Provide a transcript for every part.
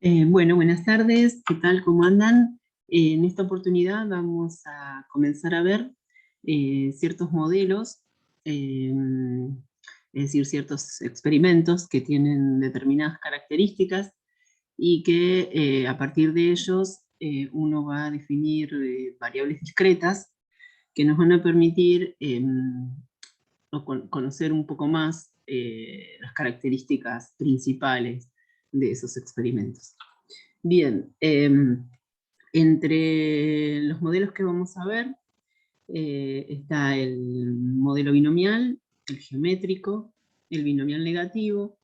Bueno, buenas tardes, ¿qué tal? ¿Cómo andan? En esta oportunidad vamos a comenzar a ver ciertos modelos, es decir, ciertos experimentos que tienen determinadas características y que a partir de ellos uno va a definir variables discretas que nos van a permitir conocer un poco más las características principales de esos experimentos. Bien, entre los modelos que vamos a ver está el modelo binomial, el geométrico, el binomial negativo,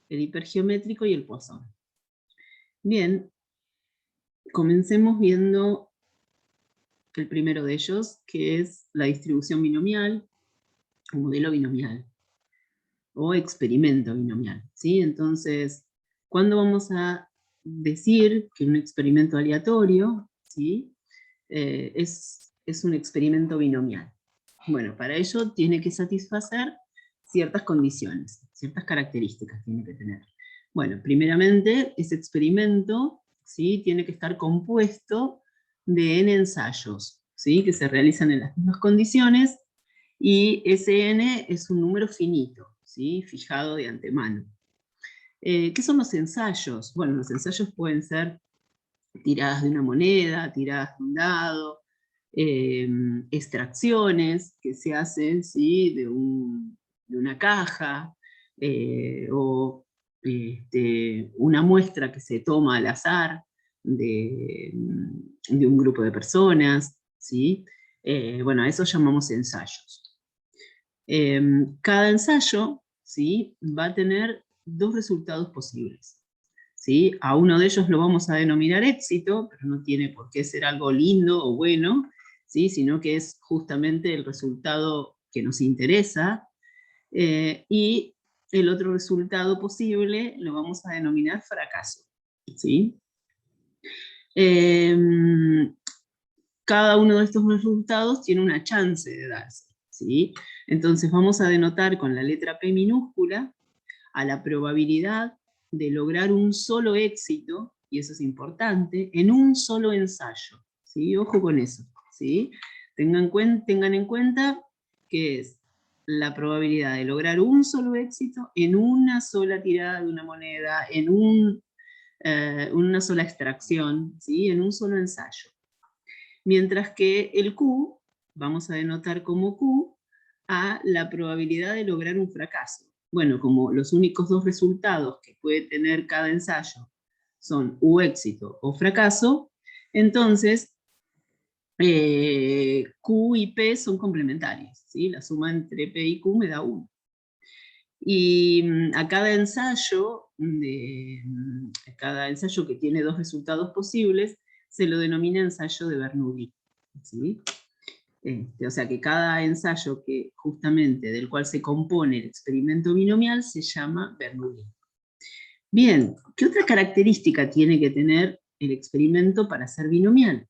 el hipergeométrico y el Poisson. Bien, comencemos viendo el primero de ellos, que es la distribución binomial, o modelo binomial, o experimento binomial, ¿sí? Entonces, ¿cuándo vamos a decir que un experimento aleatorio, ¿sí? Es un experimento binomial? Bueno, para ello tiene que satisfacer ciertas condiciones, ciertas características tiene que tener. Bueno, primeramente, ese experimento, ¿sí?, tiene que estar compuesto de n ensayos, ¿sí?, que se realizan en las mismas condiciones, y ese n es un número finito, ¿sí?, fijado de antemano. ¿Qué son los ensayos? Bueno, los ensayos pueden ser tiradas de una moneda, tiradas de un dado, extracciones que se hacen, ¿sí?, de una caja, o una muestra que se toma al azar de un grupo de personas, ¿sí? Bueno, a eso llamamos ensayos. Cada ensayo, ¿sí?, va a tener dos resultados posibles, ¿sí? A uno de ellos lo vamos a denominar éxito, pero no tiene por qué ser algo lindo o bueno, ¿sí?, sino que es justamente el resultado que nos interesa, y el otro resultado posible lo vamos a denominar fracaso, ¿sí? Cada uno de estos resultados tiene una chance de darse, ¿sí? Entonces vamos a denotar con la letra P minúscula a la probabilidad de lograr un solo éxito, y eso es importante, en un solo ensayo, ¿sí? Ojo con eso, ¿sí? Tengan en cuenta que es la probabilidad de lograr un solo éxito en una sola tirada de una moneda, en una sola extracción, ¿sí?, en un solo ensayo. Mientras que el Q, vamos a denotar como Q a la probabilidad de lograr un fracaso. Bueno, como los únicos dos resultados que puede tener cada ensayo son u éxito o fracaso, entonces Q y P son complementarios, ¿sí? La suma entre P y Q me da 1. Y a cada ensayo que tiene dos resultados posibles, se lo denomina ensayo de Bernoulli, ¿sí? O sea que cada ensayo que justamente del cual se compone el experimento binomial se llama Bernoulli. Bien, ¿qué otra característica tiene que tener el experimento para ser binomial?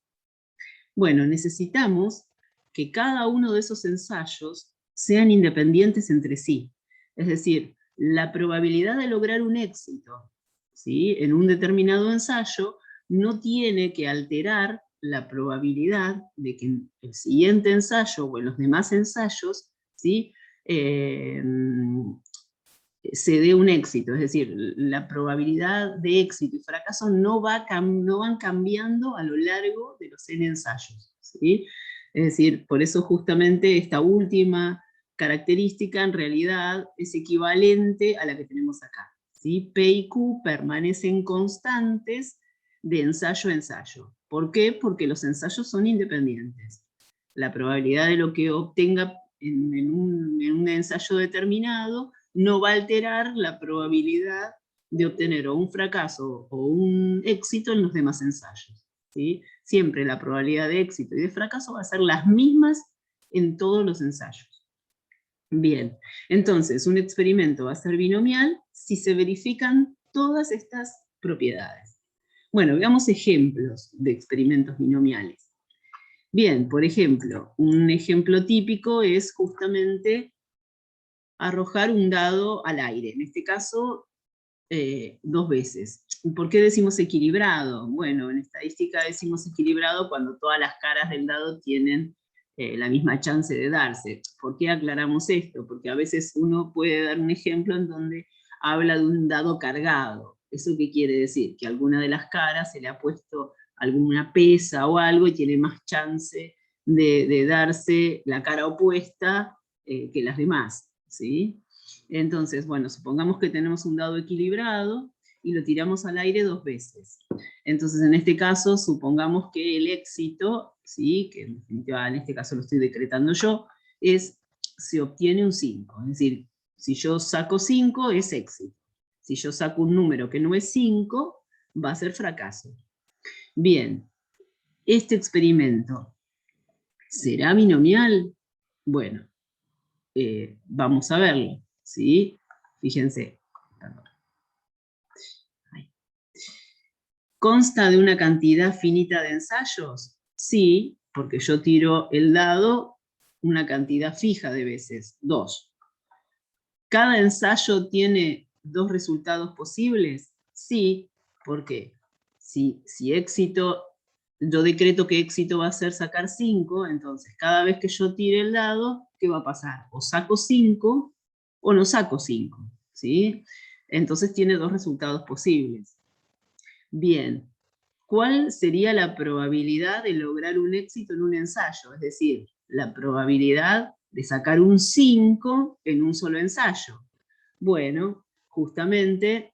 Bueno, necesitamos que cada uno de esos ensayos sean independientes entre sí. Es decir, la probabilidad de lograr un éxito, ¿sí?, en un determinado ensayo no tiene que alterar la probabilidad de que en el siguiente ensayo o en los demás ensayos, ¿sí?, se dé un éxito. Es decir, la probabilidad de éxito y fracaso no van cambiando a lo largo de los n ensayos, ¿sí? Es decir, por eso justamente esta última característica en realidad es equivalente a la que tenemos acá, ¿sí? P y Q permanecen constantes de ensayo a ensayo. ¿Por qué? Porque los ensayos son independientes. La probabilidad de lo que obtenga en un ensayo determinado no va a alterar la probabilidad de obtener o un fracaso o un éxito en los demás ensayos, ¿sí? Siempre la probabilidad de éxito y de fracaso va a ser las mismas en todos los ensayos. Bien, entonces un experimento va a ser binomial si se verifican todas estas propiedades. Bueno, veamos ejemplos de experimentos binomiales. Bien, por ejemplo, un ejemplo típico es justamente arrojar un dado al aire. En este caso, 2 veces. ¿Por qué decimos equilibrado? Bueno, en estadística decimos equilibrado cuando todas las caras del dado tienen la misma chance de darse. ¿Por qué aclaramos esto? Porque a veces uno puede dar un ejemplo en donde habla de un dado cargado. ¿Eso qué quiere decir? Que alguna de las caras se le ha puesto alguna pesa o algo y tiene más chance de darse la cara opuesta que las demás, ¿sí? Entonces, bueno, supongamos que tenemos un dado equilibrado y lo tiramos al aire 2 veces. Entonces, en este caso, supongamos que el éxito, ¿sí? Que en definitiva en este caso lo estoy decretando yo, se obtiene un 5. Es decir, si yo saco 5 es éxito. Si yo saco un número que no es 5, va a ser fracaso. Bien, este experimento, ¿será binomial? Bueno, vamos a verlo, ¿sí? Fíjense. ¿Consta de una cantidad finita de ensayos? Sí, porque yo tiro el dado una cantidad fija de veces, 2. ¿Cada ensayo tiene 2 resultados posibles? Sí, porque si éxito, yo decreto que éxito va a ser sacar 5, entonces cada vez que yo tire el dado, ¿qué va a pasar? O saco 5 o no saco 5, ¿sí? Entonces tiene 2 resultados posibles. Bien, ¿cuál sería la probabilidad de lograr un éxito en un ensayo? Es decir, la probabilidad de sacar un 5 en un solo ensayo. Bueno, justamente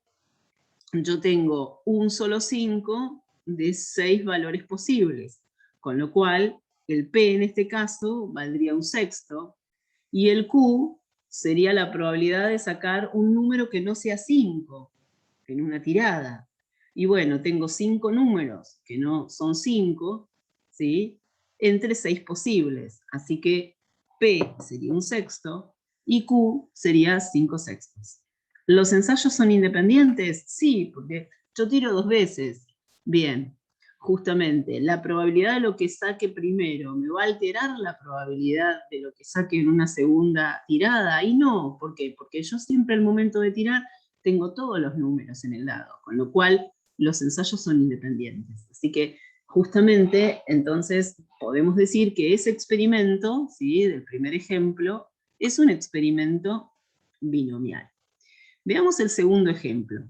yo tengo un solo 5 de 6 valores posibles, con lo cual el P en este caso valdría un sexto, y el Q sería la probabilidad de sacar un número que no sea 5 en una tirada. Y bueno, tengo 5 números que no son 5, ¿sí? Entre 6 posibles. Así que P sería un sexto y Q sería 5 sextos. ¿Los ensayos son independientes? Sí, porque yo tiro 2 veces. Bien, justamente, la probabilidad de lo que saque primero, ¿me va a alterar la probabilidad de lo que saque en una segunda tirada? Y no, ¿por qué? Porque yo siempre al momento de tirar tengo todos los números en el dado, con lo cual los ensayos son independientes. Así que justamente entonces podemos decir que ese experimento, ¿sí?, del primer ejemplo, es un experimento binomial. Veamos el segundo ejemplo.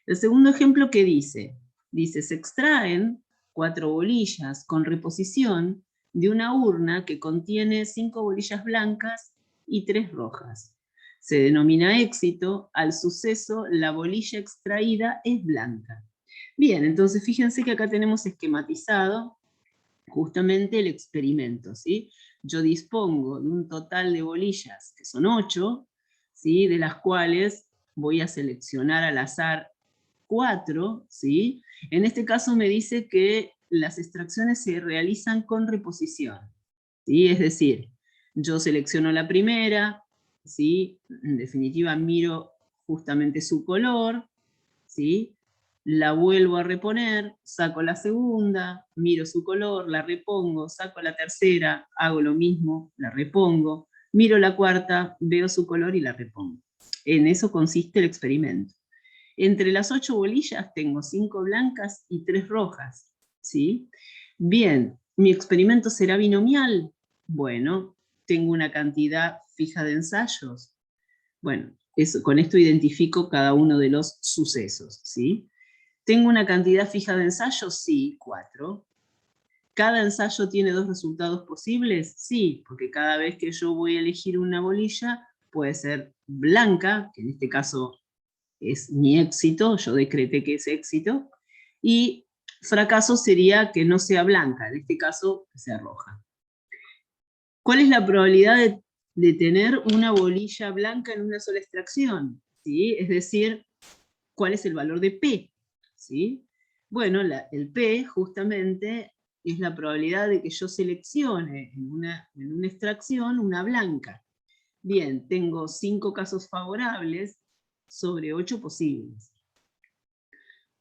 El segundo ejemplo, ¿qué dice? Dice, se extraen 4 bolillas con reposición de una urna que contiene 5 bolillas blancas y 3 rojas. Se denomina éxito al suceso la bolilla extraída es blanca. Bien, entonces fíjense que acá tenemos esquematizado justamente el experimento, ¿sí? Yo dispongo de un total de bolillas, que son 8, ¿sí?, de las cuales voy a seleccionar al azar 4, ¿sí? En este caso me dice que las extracciones se realizan con reposición, ¿sí? Es decir, yo selecciono la primera, ¿sí? En definitiva miro justamente su color, ¿sí? La vuelvo a reponer, saco la segunda, miro su color, la repongo, saco la tercera, hago lo mismo, la repongo, miro la cuarta, veo su color y la repongo. En eso consiste el experimento. Entre las 8 bolillas tengo 5 blancas y 3 rojas, ¿sí? Bien, ¿mi experimento será binomial? Bueno, tengo una cantidad fija de ensayos. Bueno, con esto identifico cada uno de los sucesos, ¿sí? ¿Tengo una cantidad fija de ensayos? Sí, 4. ¿Cada ensayo tiene 2 resultados posibles? Sí, porque cada vez que yo voy a elegir una bolilla, puede ser blanca, que en este caso es mi éxito, yo decreté que es éxito, y fracaso sería que no sea blanca, en este caso que sea roja. ¿Cuál es la probabilidad de tener una bolilla blanca en una sola extracción? ¿Sí? Es decir, ¿cuál es el valor de P? ¿Sí? Bueno, el P justamente es la probabilidad de que yo seleccione en una extracción una blanca. Bien, tengo 5 casos favorables sobre 8 posibles.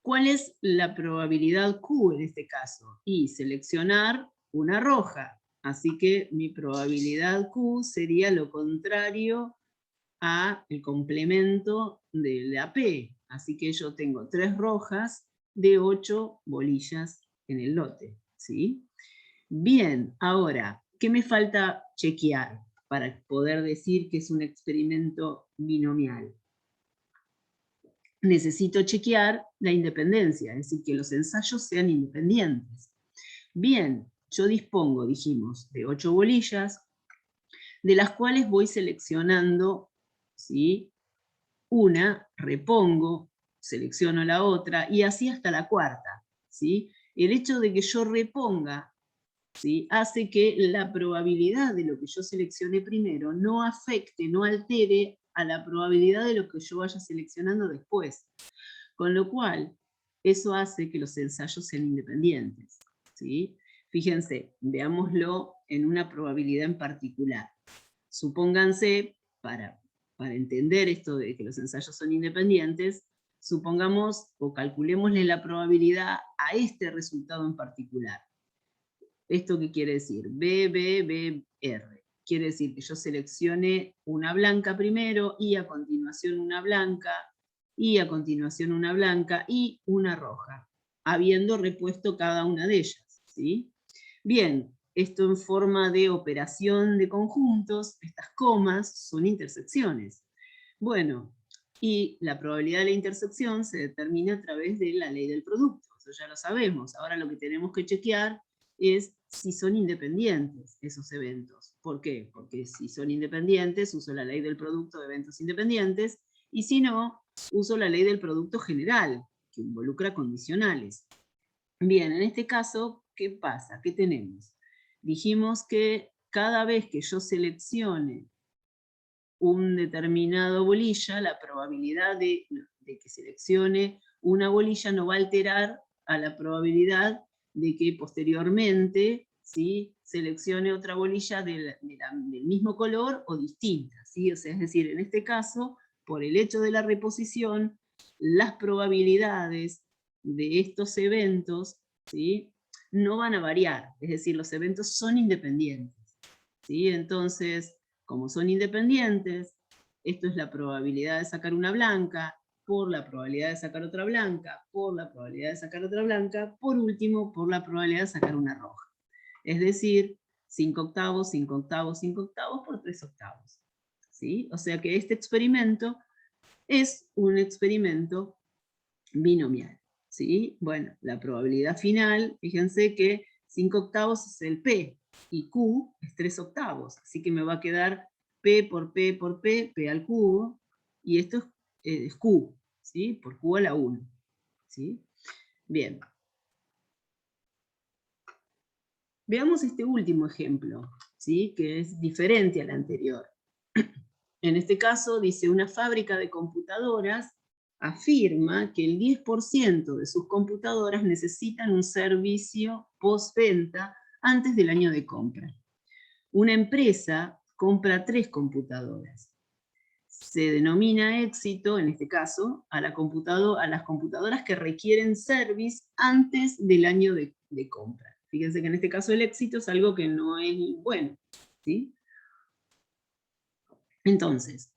¿Cuál es la probabilidad Q en este caso? Y seleccionar una roja. Así que mi probabilidad Q sería lo contrario a el complemento de la P. Así que yo tengo 3 rojas de 8 bolillas en el lote, ¿sí? Bien, ahora, ¿qué me falta chequear para poder decir que es un experimento binomial? Necesito chequear la independencia, es decir, que los ensayos sean independientes. Bien, yo dispongo, dijimos, de 8 bolillas, de las cuales voy seleccionando, ¿sí? Una, repongo, selecciono la otra, y así hasta la cuarta, ¿sí? El hecho de que yo reponga, ¿sí?, hace que la probabilidad de lo que yo seleccioné primero no afecte, no altere a la probabilidad de lo que yo vaya seleccionando después. Con lo cual, eso hace que los ensayos sean independientes, ¿sí? Fíjense, veámoslo en una probabilidad en particular. Supónganse, para entender esto de que los ensayos son independientes, supongamos o calculémosle la probabilidad a este resultado en particular. ¿Esto qué quiere decir? B, B, B, R. Quiere decir que yo seleccione una blanca primero, y a continuación una blanca, y a continuación una blanca, y una roja, habiendo repuesto cada una de ellas, ¿sí? Bien, esto en forma de operación de conjuntos, estas comas son intersecciones. Bueno, y la probabilidad de la intersección se determina a través de la ley del producto, eso ya lo sabemos. Ahora lo que tenemos que chequear es si son independientes esos eventos. ¿Por qué? Porque si son independientes, uso la ley del producto de eventos independientes, y si no, uso la ley del producto general, que involucra condicionales. Bien, en este caso, ¿qué pasa? ¿Qué tenemos? Dijimos que cada vez que yo seleccione un determinado bolilla, la probabilidad de que seleccione una bolilla no va a alterar a la probabilidad de que posteriormente, ¿sí?, seleccione otra bolilla del mismo color o distinta, ¿sí? O sea, es decir, en este caso, por el hecho de la reposición, las probabilidades de estos eventos, ¿sí?, no van a variar, es decir, los eventos son independientes, ¿sí? Entonces, como son independientes, esto es la probabilidad de sacar una blanca, por la probabilidad de sacar otra blanca, por la probabilidad de sacar otra blanca, por último, por la probabilidad de sacar una roja. Es decir, 5 octavos, 5 octavos, 5 octavos por 3 octavos. ¿Sí? O sea que este experimento es un experimento binomial. ¿Sí? Bueno, la probabilidad final, fíjense que 5 octavos es el P, y Q es 3 octavos, así que me va a quedar P por P por P, P al cubo, y esto es Q, ¿sí?, por Q a la 1. ¿Sí? Bien. Veamos este último ejemplo, ¿sí?, que es diferente al anterior. En este caso dice: una fábrica de computadoras afirma que el 10% de sus computadoras necesitan un servicio postventa antes del año de compra. Una empresa compra 3 computadoras. Se denomina éxito, en este caso, a las computadoras que requieren service antes del año de compra. Fíjense que en este caso el éxito es algo que no es bueno, ¿sí? Entonces,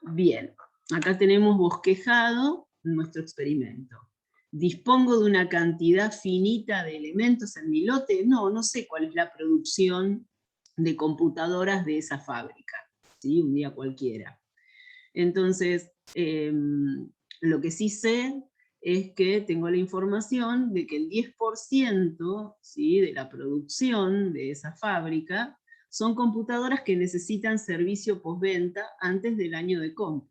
bien, acá tenemos bosquejado nuestro experimento. ¿Dispongo de una cantidad finita de elementos en mi lote? No, no sé cuál es la producción de computadoras de esa fábrica, ¿sí?, un día cualquiera. Entonces, lo que sí sé es que tengo la información de que el 10%, ¿sí?, de la producción de esa fábrica son computadoras que necesitan servicio postventa antes del año de compra.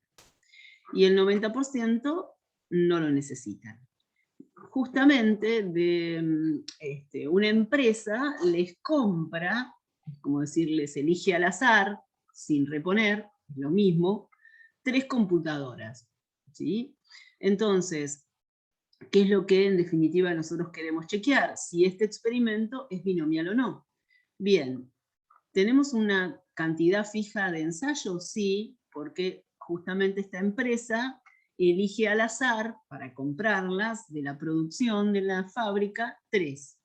Y el 90% no lo necesitan. Justamente una empresa les compra, es como decir, les elige al azar, sin reponer, es lo mismo, 3 computadoras, ¿sí? Entonces, ¿qué es lo que en definitiva nosotros queremos chequear? Si este experimento es binomial o no. Bien, ¿tenemos una cantidad fija de ensayos? Sí, porque justamente esta empresa elige al azar, para comprarlas de la producción de la fábrica, 3.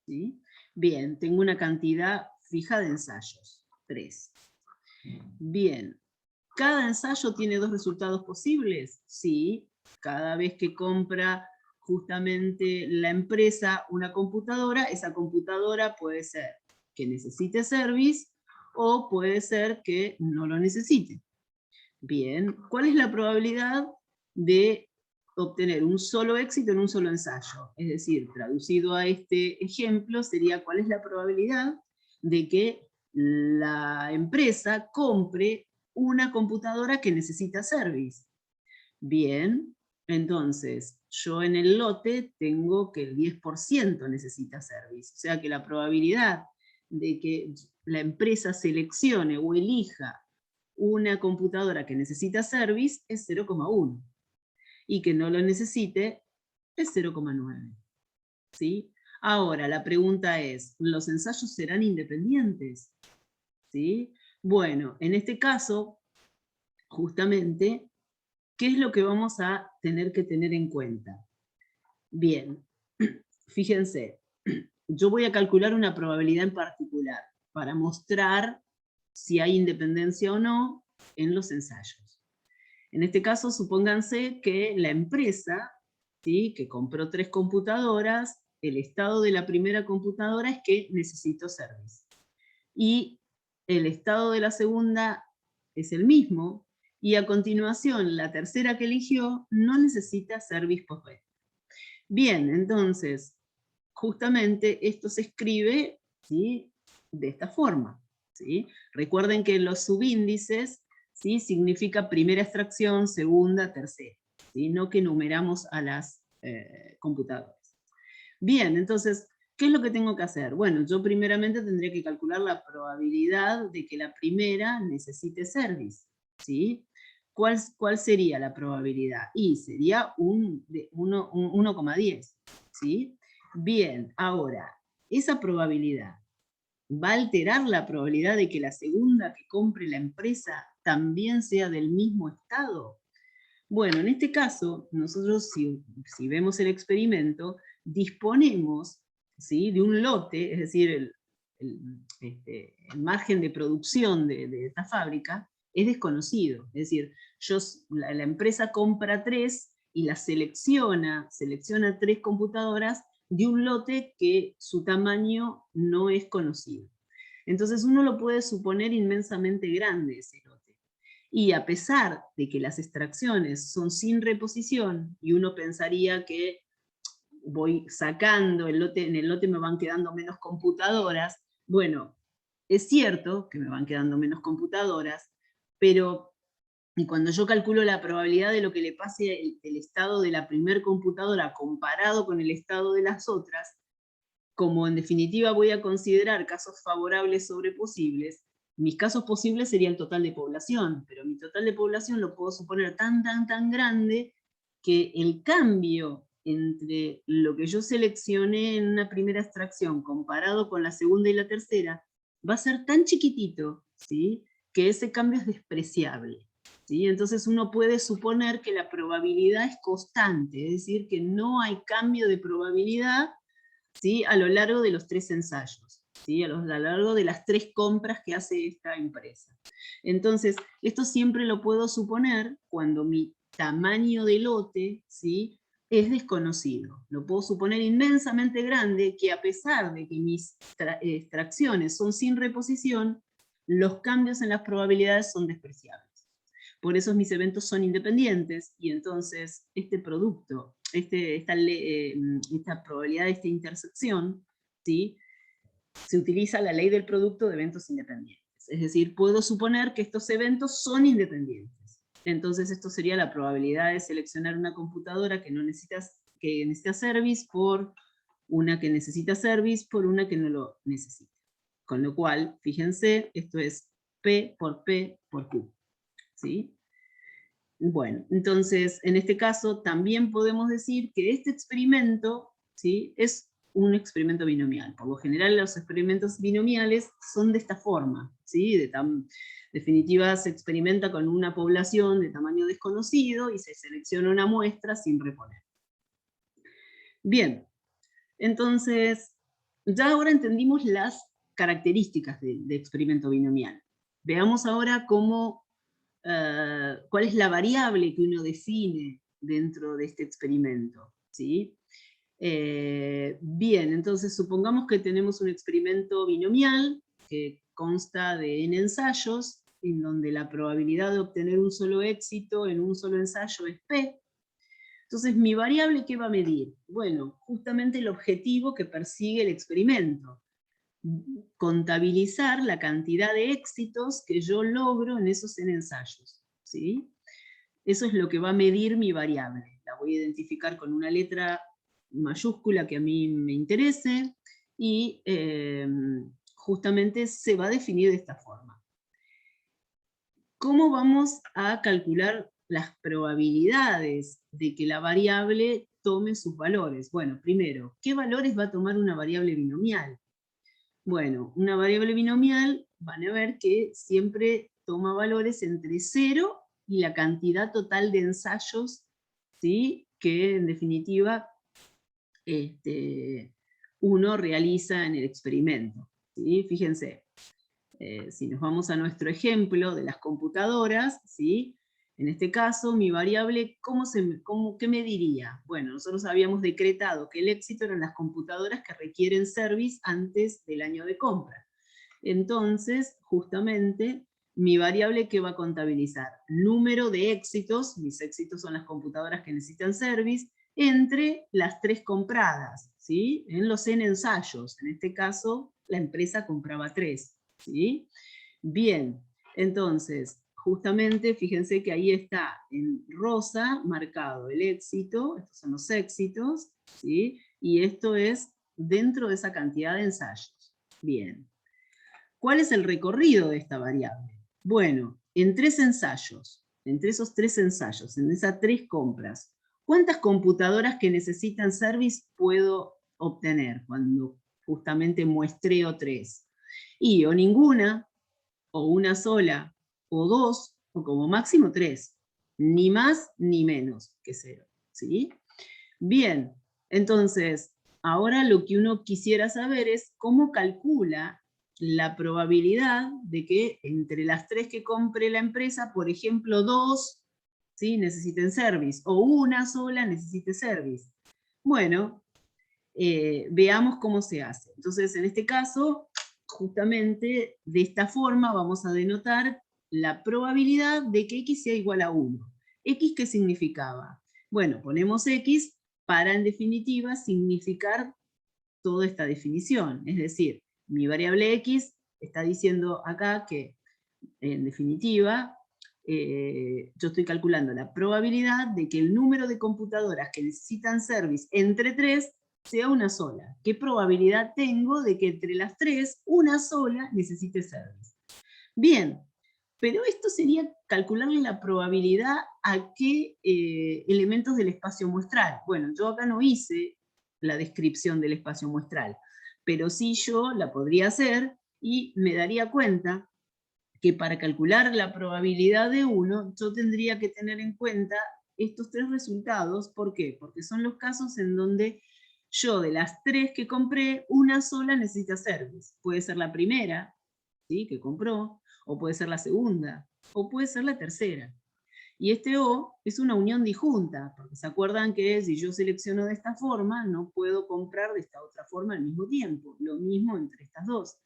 ¿Sí? Bien, tengo una cantidad fija de ensayos, 3. Bien, ¿cada ensayo tiene 2 resultados posibles? Sí, Cada vez que compra justamente la empresa una computadora, esa computadora puede ser que necesite service o puede ser que no lo necesite. Bien, ¿cuál es la probabilidad de obtener un solo éxito en un solo ensayo? Es decir, traducido a este ejemplo, sería cuál es la probabilidad de que la empresa compre una computadora que necesita service. Bien, entonces, yo en el lote tengo que el 10% necesita service. O sea que la probabilidad de que la empresa seleccione o elija una computadora que necesita service es 0,1. Y que no lo necesite es 0,9. ¿Sí? Ahora, la pregunta es, ¿los ensayos serán independientes? ¿Sí? Bueno, en este caso, justamente, ¿qué es lo que vamos a tener que tener en cuenta? Bien, fíjense, yo voy a calcular una probabilidad en particular para mostrar si hay independencia o no en los ensayos. En este caso, supónganse que la empresa, ¿sí?, que compró 3 computadoras, el estado de la primera computadora es que necesito service. Y el estado de la segunda es el mismo, y a continuación la tercera que eligió no necesita service postventa. Bien, entonces, justamente esto se escribe, ¿sí?, de esta forma, ¿sí? Recuerden que los subíndices, ¿sí?, significa primera extracción, segunda, tercera, ¿sí?, no que numeramos a las computadoras. Bien, entonces, ¿qué es lo que tengo que hacer? Bueno, yo primeramente tendría que calcular la probabilidad de que la primera necesite service, ¿sí? ¿Cuál sería la probabilidad? Y sería 1,10, ¿sí? Bien, ahora, esa probabilidad va a alterar la probabilidad de que la segunda que compre la empresa también sea del mismo estado. Bueno, en este caso, nosotros si vemos el experimento, disponemos, ¿sí?, de un lote, es decir, el margen de producción de esta fábrica es desconocido. Es decir, la empresa compra 3 y la selecciona 3 computadoras de un lote que su tamaño no es conocido. Entonces uno lo puede suponer inmensamente grande ese lote. Y a pesar de que las extracciones son sin reposición, y uno pensaría que voy sacando el lote, en el lote me van quedando menos computadoras, bueno, es cierto que me van quedando menos computadoras, pero y cuando yo calculo la probabilidad de lo que le pase el estado de la primer computadora comparado con el estado de las otras, como en definitiva voy a considerar casos favorables sobre posibles, mis casos posibles sería el total de población, pero mi total de población lo puedo suponer tan grande que el cambio entre lo que yo seleccioné en una primera extracción comparado con la segunda y la tercera va a ser tan chiquitito, ¿sí?, que ese cambio es despreciable, ¿sí? Entonces uno puede suponer que la probabilidad es constante, es decir, que no hay cambio de probabilidad, ¿sí?, a lo largo de los 3 ensayos, ¿sí?, a lo largo de las 3 compras que hace esta empresa. Entonces, esto siempre lo puedo suponer cuando mi tamaño de lote, ¿sí?, es desconocido. Lo puedo suponer inmensamente grande, que a pesar de que mis extracciones son sin reposición, los cambios en las probabilidades son despreciables. Por eso mis eventos son independientes, y entonces este producto, esta probabilidad de esta intersección, ¿sí?, se utiliza la ley del producto de eventos independientes. Es decir, puedo suponer que estos eventos son independientes. Entonces esto sería la probabilidad de seleccionar una computadora que necesita service por una que necesita service por una que no lo necesita. Con lo cual, fíjense, esto es P por Q, ¿sí? Bueno, entonces, en este caso también podemos decir que este experimento, ¿sí?, es un experimento binomial. Por lo general los experimentos binomiales son de esta forma, ¿sí? Definitiva se experimenta con una población de tamaño desconocido y se selecciona una muestra sin reponer. Bien, entonces, ya ahora entendimos las características de experimento binomial. Veamos ahora cuál es la variable que uno define dentro de este experimento, ¿sí? Bien, entonces supongamos que tenemos un experimento binomial que consta de n ensayos, en donde la probabilidad de obtener un solo éxito en un solo ensayo es P. Entonces, ¿mi variable qué va a medir? Bueno, justamente el objetivo que persigue el experimento. Contabilizar la cantidad de éxitos que yo logro en esos n ensayos, ¿sí? Eso es lo que va a medir mi variable. La voy a identificar con una letra mayúscula que a mí me interese y justamente se va a definir de esta forma. ¿Cómo vamos a calcular las probabilidades de que la variable tome sus valores? Bueno, primero, ¿qué valores va a tomar una variable binomial? Bueno, una variable binomial van a ver que siempre toma valores entre 0 y la cantidad total de ensayos, ¿sí?, que en definitiva uno realiza en el experimento, ¿sí? Fíjense, si nos vamos a nuestro ejemplo de las computadoras, ¿sí?, en este caso, mi variable, ¿qué me diría? Bueno, nosotros habíamos decretado que el éxito eran las computadoras que requieren service antes del año de compra. Entonces, justamente, mi variable que va a contabilizar número de éxitos, mis éxitos son las computadoras que necesitan service, entre las 3 compradas, ¿sí? En los n ensayos, en este caso, la empresa compraba 3, ¿sí? Bien, entonces, justamente, fíjense que ahí está en rosa marcado el éxito, estos son los éxitos, ¿sí? Y esto es dentro de esa cantidad de ensayos. Bien. ¿Cuál es el recorrido de esta variable? Bueno, en 3 ensayos, entre esos 3 ensayos, en esas 3 compras, ¿cuántas computadoras que necesitan service puedo obtener cuando justamente muestreo 3? Y o ninguna, o una sola, o 2, o como máximo 3. Ni más ni menos que 0. ¿Sí? Bien, entonces, ahora lo que uno quisiera saber es cómo calcula la probabilidad de que entre las 3 que compre la empresa, por ejemplo, 2, ¿sí?, necesiten service, o una sola necesite service. Bueno, veamos cómo se hace. Entonces, en este caso, justamente de esta forma vamos a denotar la probabilidad de que x sea igual a 1. ¿X qué significaba? Bueno, ponemos x para, en definitiva, significar toda esta definición. Es decir, mi variable x está diciendo acá que, en definitiva, yo estoy calculando la probabilidad de que el número de computadoras que necesitan service entre 3 sea una sola. ¿Qué probabilidad tengo de que entre las 3, una sola necesite service? Bien, pero esto sería calcularle la probabilidad a qué elementos del espacio muestral. Bueno, yo acá no hice la descripción del espacio muestral, pero sí yo la podría hacer y me daría cuenta que para calcular la probabilidad de 1, yo tendría que tener en cuenta estos 3 resultados. ¿Por qué? Porque son los casos en donde yo, de las 3 que compré, una sola necesita service. Puede ser la primera, ¿sí?, que compró, o puede ser la segunda, o puede ser la tercera. Y este O es una unión disjunta, porque se acuerdan que si yo selecciono de esta forma, no puedo comprar de esta otra forma al mismo tiempo. Lo mismo entre estas dos.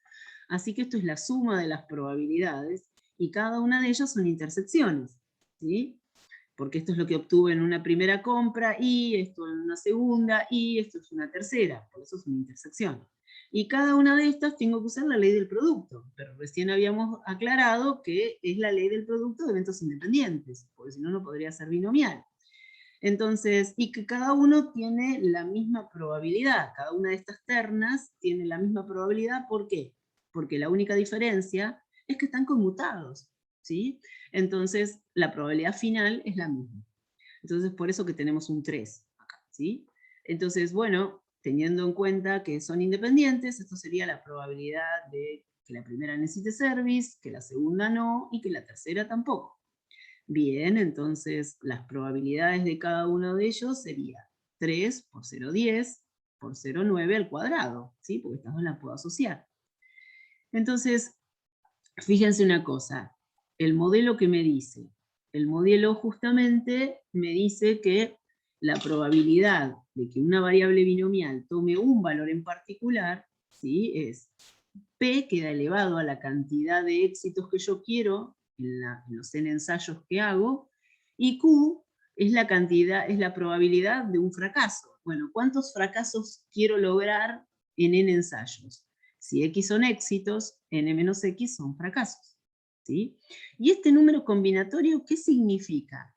Así que esto es la suma de las probabilidades, y cada una de ellas son intersecciones, ¿sí? Porque esto es lo que obtuve en una primera compra, y esto en una segunda, y esto es una tercera, por eso es una intersección. Y cada una de estas tengo que usar la ley del producto, pero recién habíamos aclarado que es la ley del producto de eventos independientes, porque si no, no podría ser binomial. Entonces, y que cada uno tiene la misma probabilidad, cada una de estas ternas tiene la misma probabilidad. ¿Por qué? Porque la única diferencia es que están conmutados, ¿sí? Entonces, la probabilidad final es la misma. Entonces, por eso que tenemos un 3 acá, ¿sí? Entonces, bueno, teniendo en cuenta que son independientes, esto sería la probabilidad de que la primera necesite service, que la segunda no, y que la tercera tampoco. Bien, entonces las probabilidades de cada uno de ellos sería 3 por 0,10 por 0,9 al cuadrado, ¿sí? Porque estas dos las puedo asociar. Entonces, fíjense una cosa, el modelo que me dice, el modelo justamente me dice que la probabilidad de que una variable binomial tome un valor en particular, ¿sí?, es P, queda elevado a la cantidad de éxitos que yo quiero en los n ensayos que hago, y Q es la cantidad, es la probabilidad de un fracaso. Bueno, ¿cuántos fracasos quiero lograr en n ensayos? Si x son éxitos, n menos x son fracasos, ¿sí? Y este número combinatorio, ¿qué significa?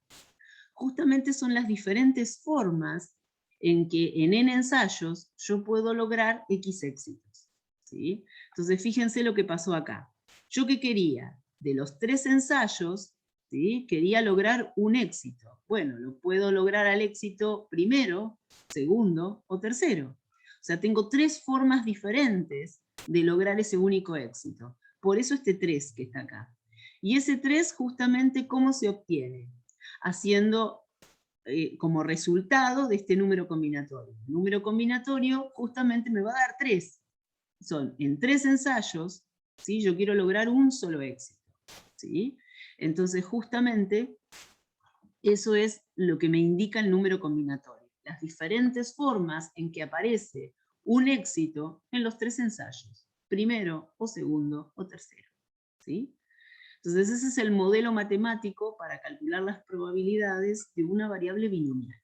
Justamente son las diferentes formas en que en n ensayos yo puedo lograr x éxitos, ¿sí? Entonces fíjense lo que pasó acá. ¿Yo qué quería? De los 3 ensayos, ¿sí?, quería lograr un éxito. Bueno, lo puedo lograr al éxito primero, segundo o tercero. O sea, tengo 3 formas diferentes de lograr ese único éxito. Por eso este 3 que está acá. Y ese 3 justamente, ¿cómo se obtiene? Haciendo como resultado de este número combinatorio. El número combinatorio justamente me va a dar 3. Son en 3 ensayos, ¿sí?, yo quiero lograr un solo éxito, ¿sí? Entonces justamente eso es lo que me indica el número combinatorio. Las diferentes formas en que aparece un éxito en los 3 ensayos. Primero o segundo o tercero, ¿sí? Entonces ese es el modelo matemático para calcular las probabilidades de una variable binomial,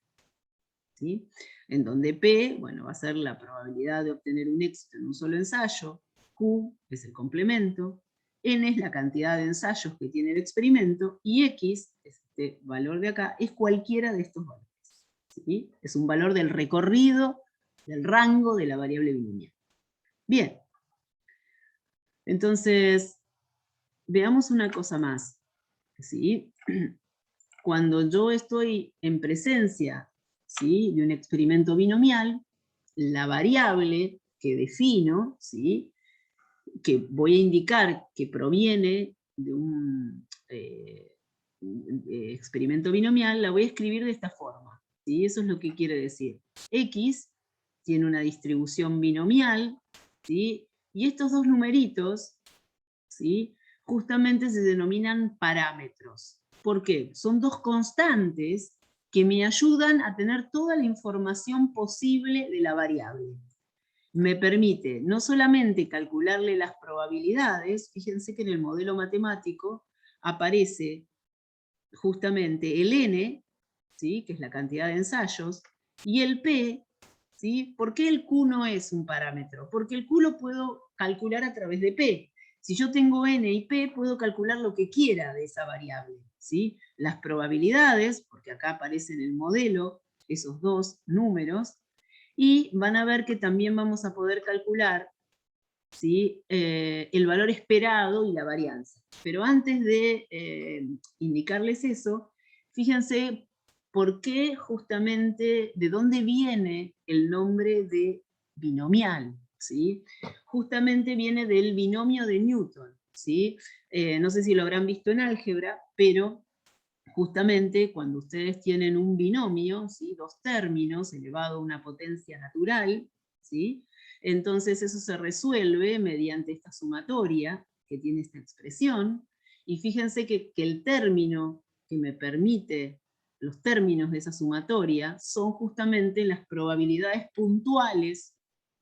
¿sí? En donde P, bueno, va a ser la probabilidad de obtener un éxito en un solo ensayo, Q es el complemento, N es la cantidad de ensayos que tiene el experimento, y X, este valor de acá, es cualquiera de estos valores, ¿sí? Es un valor del recorrido, del rango de la variable binomial. Bien, entonces veamos una cosa más, ¿sí? Cuando yo estoy en presencia, ¿sí?, de un experimento binomial, la variable que defino, ¿sí?, que voy a indicar que proviene de un experimento binomial, la voy a escribir de esta forma, ¿sí? Eso es lo que quiere decir. X tiene una distribución binomial, ¿sí?, y estos dos numeritos, ¿sí?, justamente se denominan parámetros. ¿Por qué? Son dos constantes que me ayudan a tener toda la información posible de la variable. Me permite no solamente calcularle las probabilidades, fíjense que en el modelo matemático aparece justamente el n, ¿sí?, que es la cantidad de ensayos, y el p, ¿sí? ¿Por qué el q no es un parámetro? Porque el q lo puedo calcular a través de p. Si yo tengo n y p, puedo calcular lo que quiera de esa variable, ¿sí? Las probabilidades, porque acá aparecen en el modelo esos dos números, y van a ver que también vamos a poder calcular, ¿sí?, el valor esperado y la varianza. Pero antes de indicarles eso, fíjense por qué justamente, de dónde viene el nombre de binomial, ¿sí? Justamente viene del binomio de Newton, ¿sí? No sé si lo habrán visto en álgebra, pero justamente cuando ustedes tienen un binomio, ¿sí?, dos términos elevado a una potencia natural, ¿sí?, entonces eso se resuelve mediante esta sumatoria que tiene esta expresión, y fíjense que el término que me permite, los términos de esa sumatoria, son justamente las probabilidades puntuales,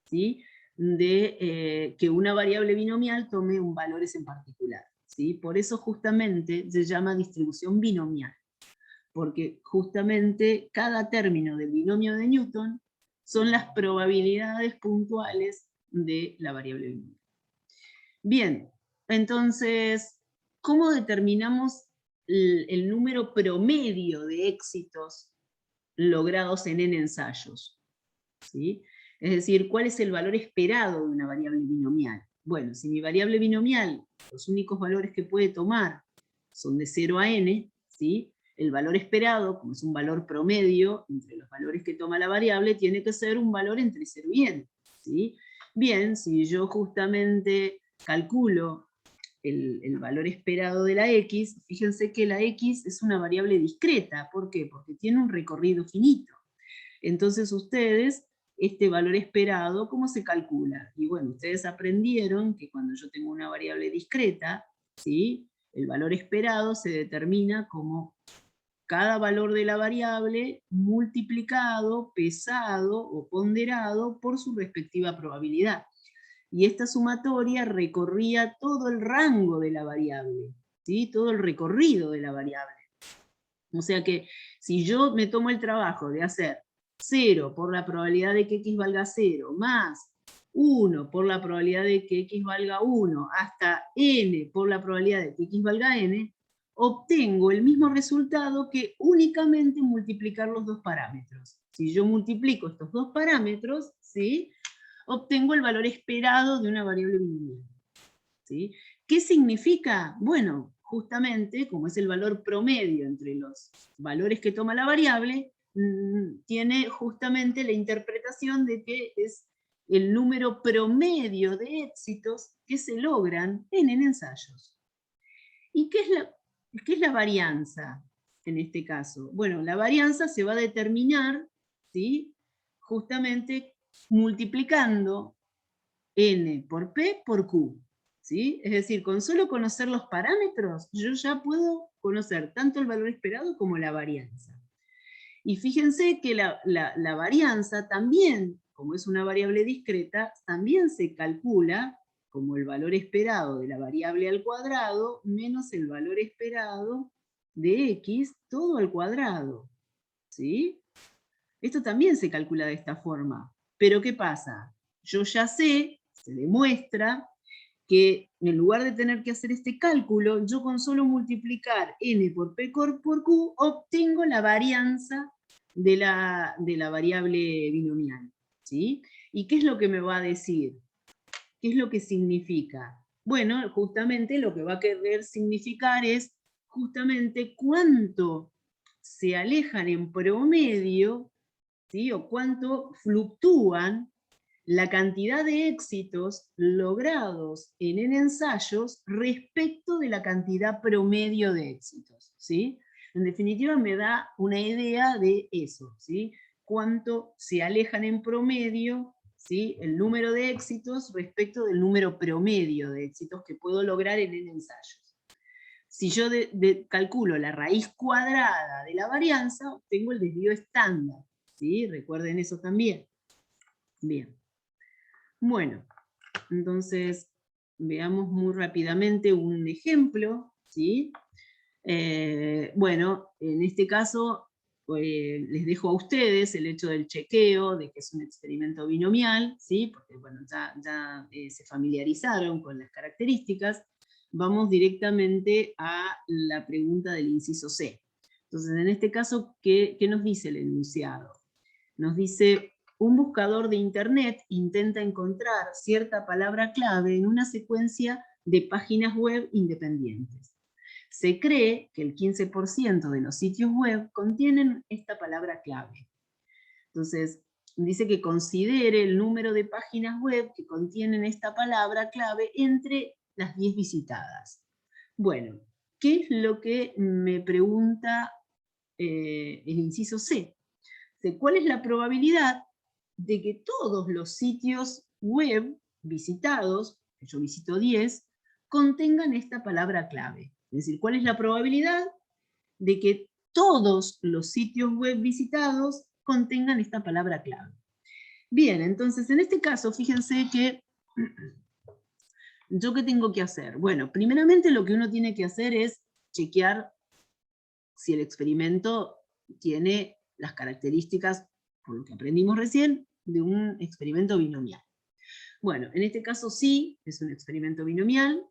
¿sí?, de que una variable binomial tome un valores en particular, ¿sí? Por eso justamente se llama distribución binomial, porque justamente cada término del binomio de Newton son las probabilidades puntuales de la variable binomial. Bien, entonces, ¿cómo determinamos el número promedio de éxitos logrados en n ensayos? ¿Sí? Es decir, ¿cuál es el valor esperado de una variable binomial? Bueno, si mi variable binomial, los únicos valores que puede tomar son de 0 a n, ¿sí?, el valor esperado, como es un valor promedio entre los valores que toma la variable, tiene que ser un valor entre 0 y n, ¿sí? Bien, si yo justamente calculo el valor esperado de la x, fíjense que la x es una variable discreta. ¿Por qué? Porque tiene un recorrido finito. Entonces ustedes, este valor esperado, ¿cómo se calcula? Y bueno, ustedes aprendieron que cuando yo tengo una variable discreta, ¿sí?, El valor esperado se determina como cada valor de la variable multiplicado, pesado o ponderado por su respectiva probabilidad. Y esta sumatoria recorría todo el rango de la variable, ¿sí? Todo el recorrido de la variable. O sea que si yo me tomo el trabajo de hacer 0 por la probabilidad de que x valga 0, más 1 por la probabilidad de que x valga 1, hasta n por la probabilidad de que x valga n, obtengo el mismo resultado que únicamente multiplicar los dos parámetros. Si yo multiplico estos dos parámetros, ¿sí?, obtengo el valor esperado de una variable binomial, ¿sí? ¿Qué significa? Bueno, justamente, como es el valor promedio entre los valores que toma la variable, tiene justamente la interpretación de que es el número promedio de éxitos que se logran en ensayos. ¿Y qué es la varianza en este caso? Bueno, la varianza se va a determinar, ¿sí?, justamente multiplicando n por p por q, ¿sí? Es decir, con solo conocer los parámetros, yo ya puedo conocer tanto el valor esperado como la varianza. Y fíjense que la varianza también, como es una variable discreta, también se calcula como el valor esperado de la variable al cuadrado menos el valor esperado de x todo al cuadrado, ¿sí? Esto también se calcula de esta forma. Pero ¿qué pasa? Yo ya sé, se demuestra, que en lugar de tener que hacer este cálculo, yo con solo multiplicar n por p por q, obtengo la varianza de la variable binomial, ¿sí? ¿Y qué es lo que me va a decir? ¿Qué es lo que significa? Bueno, justamente lo que va a querer significar es justamente cuánto se alejan en promedio, ¿sí?, o cuánto fluctúan la cantidad de éxitos logrados en ensayos respecto de la cantidad promedio de éxitos, ¿sí? En definitiva me da una idea de eso, ¿sí? Cuánto se alejan en promedio, ¿sí?, el número de éxitos respecto del número promedio de éxitos que puedo lograr en ensayos. Si yo calculo la raíz cuadrada de la varianza, obtengo el desvío estándar, ¿sí? Recuerden eso también. Bien. Bueno, entonces veamos muy rápidamente un ejemplo, ¿sí? Bueno, en este caso les dejo a ustedes el hecho del chequeo, de que es un experimento binomial, ¿sí? Porque bueno, ya se familiarizaron con las características. Vamos directamente a la pregunta del inciso C. Entonces, en este caso, ¿qué nos dice el enunciado? Nos dice: un buscador de internet intenta encontrar cierta palabra clave en una secuencia de páginas web independientes. Se cree que el 15% de los sitios web contienen esta palabra clave. Entonces, dice que considere el número de páginas web que contienen esta palabra clave entre las 10 visitadas. Bueno, ¿qué es lo que me pregunta el inciso C? ¿Cuál es la probabilidad de que todos los sitios web visitados, que yo visito 10, contengan esta palabra clave? Es decir, ¿cuál es la probabilidad de que todos los sitios web visitados contengan esta palabra clave? Bien, entonces en este caso, fíjense que ¿yo qué tengo que hacer? Bueno, primeramente lo que uno tiene que hacer es chequear si el experimento tiene las características, por lo que aprendimos recién, de un experimento binomial. Bueno, en este caso sí, es un experimento binomial.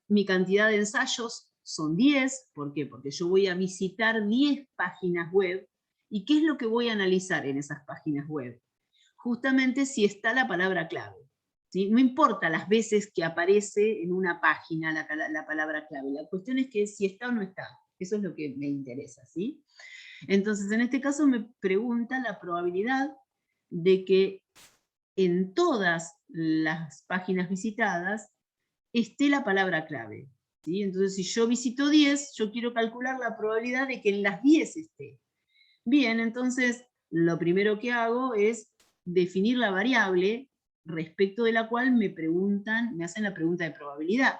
Mi cantidad de ensayos son 10. ¿Por qué? Porque yo voy a visitar 10 páginas web. ¿Y qué es lo que voy a analizar en esas páginas web? Justamente si está la palabra clave, ¿sí? No importa las veces que aparece en una página la palabra clave. La cuestión es que si está o no está. Eso es lo que me interesa, ¿sí? Entonces, en este caso me pregunta la probabilidad de que en todas las páginas visitadas esté la palabra clave, ¿sí? Entonces, si yo visito 10, yo quiero calcular la probabilidad de que en las 10 esté. Bien, entonces, lo primero que hago es definir la variable respecto de la cual me hacen la pregunta de probabilidad.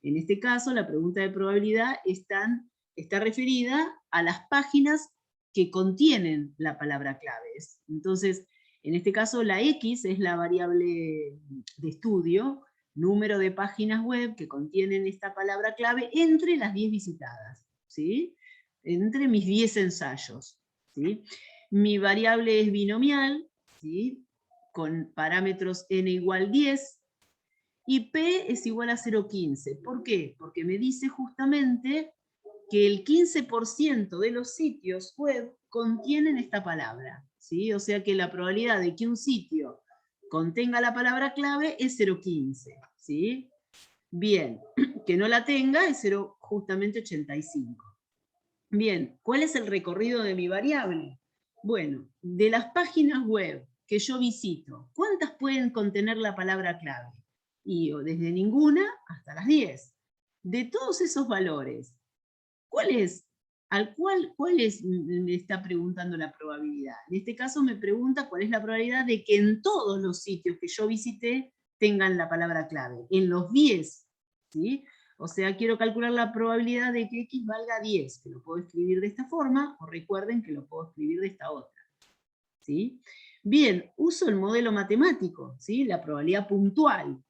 En este caso, la pregunta de probabilidad está referida a las páginas que contienen la palabra clave. Entonces, en este caso, la X es la variable de estudio, número de páginas web que contienen esta palabra clave entre las 10 visitadas, ¿sí? Entre mis 10 ensayos, ¿sí? Mi variable es binomial, ¿sí? Con parámetros n igual 10, y P es igual a 0,15. ¿Por qué? Porque me dice justamente que el 15% de los sitios web contienen esta palabra, ¿sí? O sea que la probabilidad de que un sitio contenga la palabra clave es 0,15, ¿sí? Bien, que no la tenga es justamente 85. Bien, ¿cuál es el recorrido de mi variable? Bueno, de las páginas web que yo visito, ¿cuántas pueden contener la palabra clave? Y desde ninguna hasta las 10. De todos esos valores, ¿cuál es? Me está preguntando la probabilidad? En este caso me pregunta cuál es la probabilidad de que en todos los sitios que yo visité tengan la palabra clave. En los 10, ¿sí? O sea, quiero calcular la probabilidad de que X valga 10, que lo puedo escribir de esta forma, o recuerden que lo puedo escribir de esta otra, ¿sí? Bien, uso el modelo matemático, ¿sí? La probabilidad puntual.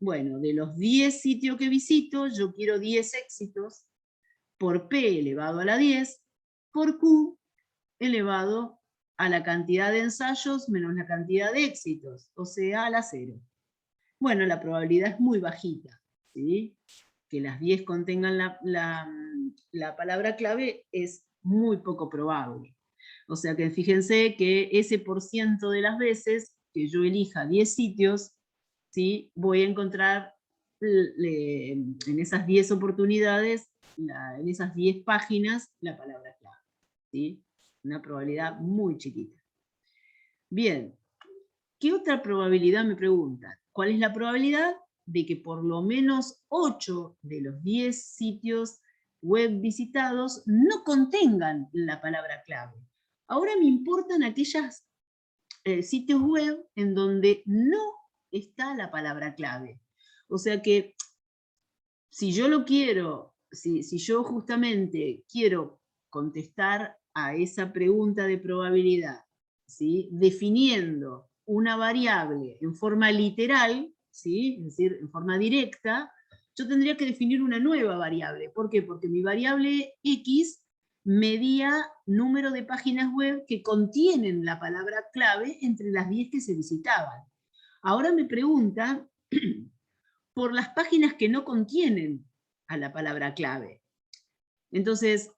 Bueno, de los 10 sitios que visito, yo quiero 10 éxitos, por P elevado a la 10, por Q elevado a la cantidad de ensayos menos la cantidad de éxitos, o sea, a la 0. Bueno, la probabilidad es muy bajita, ¿sí? Que las 10 contengan la palabra clave es muy poco probable. O sea que fíjense que ese % de las veces que yo elija 10 sitios, ¿sí? Voy a encontrar en esas 10 oportunidades, en esas 10 páginas, la palabra clave, ¿sí? Una probabilidad muy chiquita. Bien, ¿qué otra probabilidad me preguntan? ¿Cuál es la probabilidad de que por lo menos 8 de los 10 sitios web visitados no contengan la palabra clave? Ahora me importan aquellos sitios web en donde no está la palabra clave. O sea que si yo lo quiero, si yo justamente quiero contestar a esa pregunta de probabilidad, ¿sí? Definiendo una variable en forma literal, ¿sí? Es decir, en forma directa, yo tendría que definir una nueva variable. ¿Por qué? Porque mi variable X medía número de páginas web que contienen la palabra clave entre las 10 que se visitaban. Ahora me pregunta por las páginas que no contienen a la palabra clave. Entonces,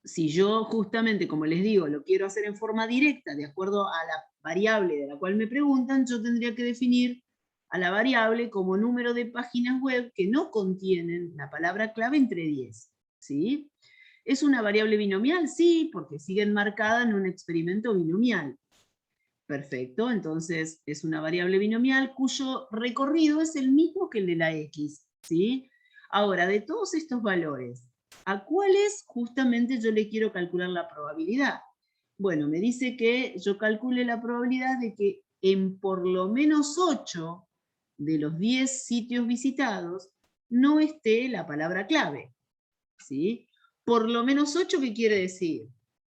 si yo justamente, como les digo, lo quiero hacer en forma directa, de acuerdo a la variable de la cual me preguntan, yo tendría que definir a la variable como número de páginas web que no contienen la palabra clave entre 10. ¿Sí? ¿Es una variable binomial? Sí, porque sigue enmarcada en un experimento binomial. Perfecto, entonces es una variable binomial cuyo recorrido es el mismo que el de la X, ¿sí? Ahora, de todos estos valores, ¿a cuáles justamente yo le quiero calcular la probabilidad? Bueno, me dice que yo calcule la probabilidad de que en por lo menos 8 de los 10 sitios visitados no esté la palabra clave, ¿sí? Por lo menos 8, ¿qué quiere decir?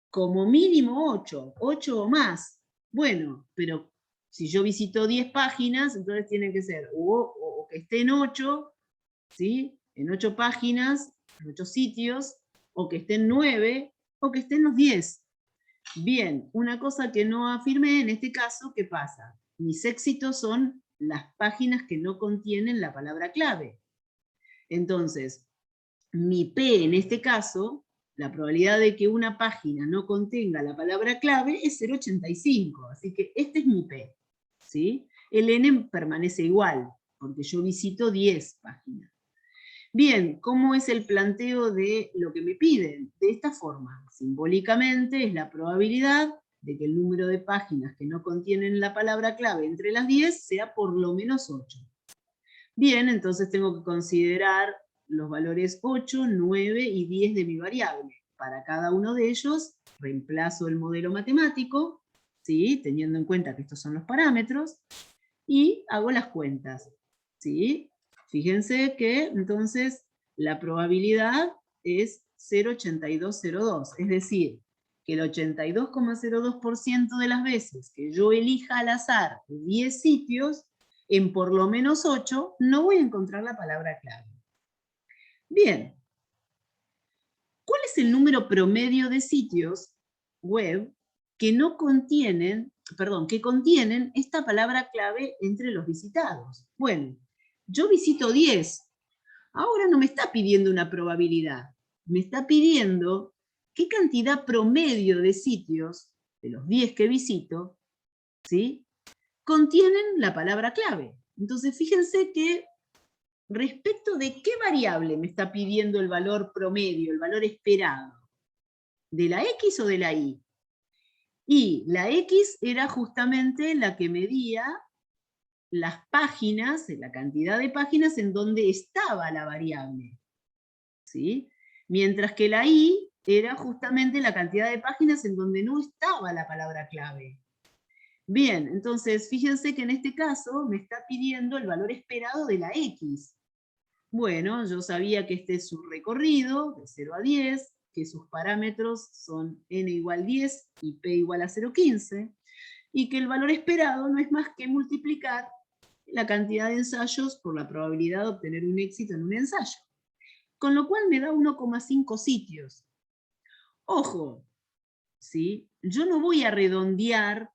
Como mínimo 8, 8 o más. Bueno, pero si yo visito 10 páginas, entonces tiene que ser o que esté en 8, ¿sí? En 8 páginas, en 8 sitios, o que esté en 9, o que esté en los 10. Bien, una cosa que no afirmé en este caso, ¿qué pasa? Mis éxitos son las páginas que no contienen la palabra clave. Entonces, mi P en este caso, la probabilidad de que una página no contenga la palabra clave es 0,85, así que este es mi P, ¿sí? El N permanece igual, porque yo visito 10 páginas. Bien, ¿cómo es el planteo de lo que me piden? De esta forma, simbólicamente es la probabilidad de que el número de páginas que no contienen la palabra clave entre las 10 sea por lo menos 8. Bien, entonces tengo que considerar los valores 8, 9 y 10 de mi variable. Para cada uno de ellos, reemplazo el modelo matemático, ¿sí? Teniendo en cuenta que estos son los parámetros, y hago las cuentas, ¿sí? Fíjense que entonces la probabilidad es 0,8202, es decir, que el 82,02% de las veces que yo elija al azar 10 sitios, en por lo menos 8 no voy a encontrar la palabra clave. Bien, ¿cuál es el número promedio de sitios web que no contienen, que contienen esta palabra clave entre los visitados? Bueno, yo visito 10. Ahora no me está pidiendo una probabilidad, me está pidiendo qué cantidad promedio de sitios, de los 10 que visito, ¿sí?, contienen la palabra clave. Entonces fíjense que respecto de qué variable me está pidiendo el valor promedio, el valor esperado, ¿de la X o de la Y? Y la X era justamente la que medía las páginas, la cantidad de páginas en donde estaba la variable, ¿sí? Mientras que la Y era justamente la cantidad de páginas en donde no estaba la palabra clave. Bien, entonces fíjense que en este caso me está pidiendo el valor esperado de la X. Bueno, yo sabía que este es su recorrido, de 0 a 10, que sus parámetros son n igual 10 y p igual a 0,15, y que el valor esperado no es más que multiplicar la cantidad de ensayos por la probabilidad de obtener un éxito en un ensayo. Con lo cual me da 1,5 sitios. Ojo, ¿sí? Yo no voy a redondear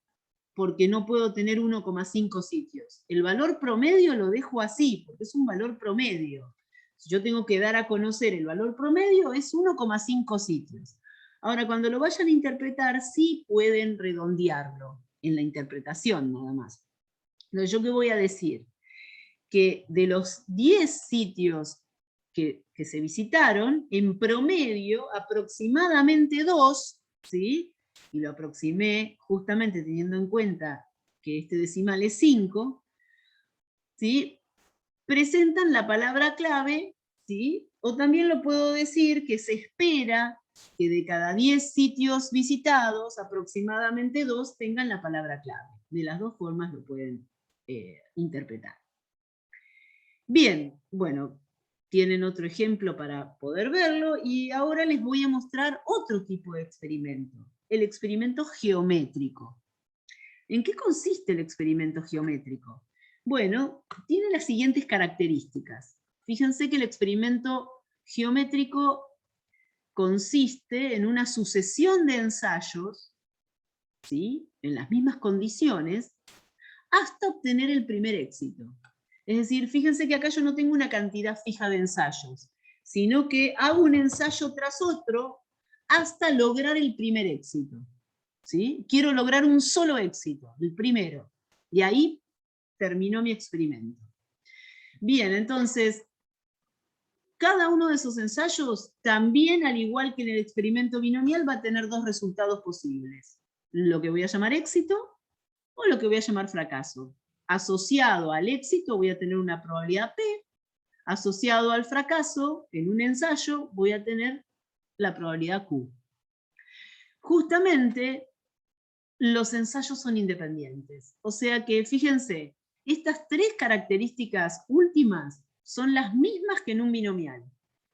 porque no puedo tener 1,5 sitios. El valor promedio lo dejo así, porque es un valor promedio. Si yo tengo que dar a conocer el valor promedio, es 1,5 sitios. Ahora, cuando lo vayan a interpretar, sí pueden redondearlo, en la interpretación nada más. Entonces, ¿yo qué voy a decir? Que de los 10 sitios que se visitaron, en promedio, aproximadamente 2, ¿sí?, y lo aproximé justamente teniendo en cuenta que este decimal es 5, ¿sí?, presentan la palabra clave, ¿sí? O también lo puedo decir que se espera que de cada 10 sitios visitados, aproximadamente 2 tengan la palabra clave. De las dos formas lo pueden interpretar. Bien, bueno, tienen otro ejemplo para poder verlo, y ahora les voy a mostrar otro tipo de experimento, el experimento geométrico. ¿En qué consiste el experimento geométrico? Bueno, tiene las siguientes características. Fíjense que el experimento geométrico consiste en una sucesión de ensayos, ¿sí?, en las mismas condiciones, hasta obtener el primer éxito. Es decir, fíjense que acá yo no tengo una cantidad fija de ensayos, sino que hago un ensayo tras otro hasta lograr el primer éxito, ¿sí? Quiero lograr un solo éxito, el primero, y ahí terminó mi experimento. Bien, entonces, cada uno de esos ensayos también, al igual que en el experimento binomial, va a tener dos resultados posibles. Lo que voy a llamar éxito o lo que voy a llamar fracaso. Asociado al éxito voy a tener una probabilidad P, asociado al fracaso, en un ensayo, voy a tener la probabilidad Q. Justamente, los ensayos son independientes. O sea que, fíjense, estas tres características últimas son las mismas que en un binomial.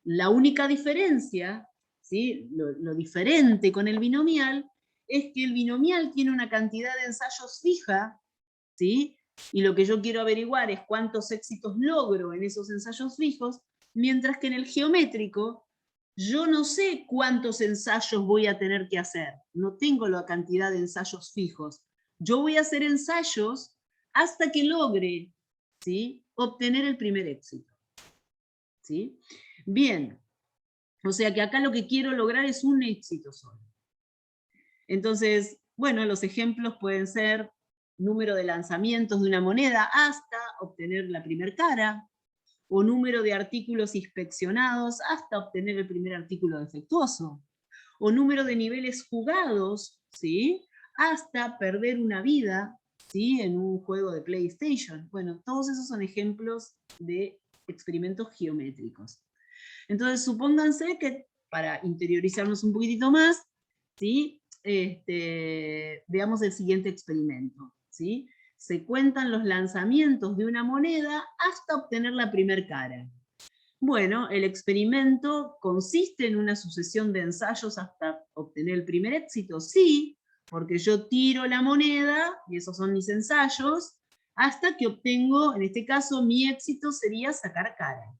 La única diferencia, ¿sí?, lo diferente con el binomial, es que el binomial tiene una cantidad de ensayos fija, ¿sí?, y lo que yo quiero averiguar es cuántos éxitos logro en esos ensayos fijos, mientras que en el geométrico yo no sé cuántos ensayos voy a tener que hacer, no tengo la cantidad de ensayos fijos. Yo voy a hacer ensayos hasta que logre, ¿sí?, obtener el primer éxito, ¿sí? Bien, o sea que acá lo que quiero lograr es un éxito solo. Entonces, bueno, los ejemplos pueden ser número de lanzamientos de una moneda hasta obtener la primer cara, o número de artículos inspeccionados hasta obtener el primer artículo defectuoso, o número de niveles jugados, ¿sí?, hasta perder una vida, ¿sí?, en un juego de PlayStation. Bueno, todos esos son ejemplos de experimentos geométricos. Entonces, supónganse que, para interiorizarnos un poquitito más, ¿sí?, veamos el siguiente experimento, ¿sí? se cuentan los lanzamientos de una moneda hasta obtener la primer cara. Bueno, el experimento consiste en una sucesión de ensayos hasta obtener el primer éxito. Sí, porque yo tiro la moneda, y esos son mis ensayos, hasta que obtengo, en este caso, mi éxito sería sacar cara.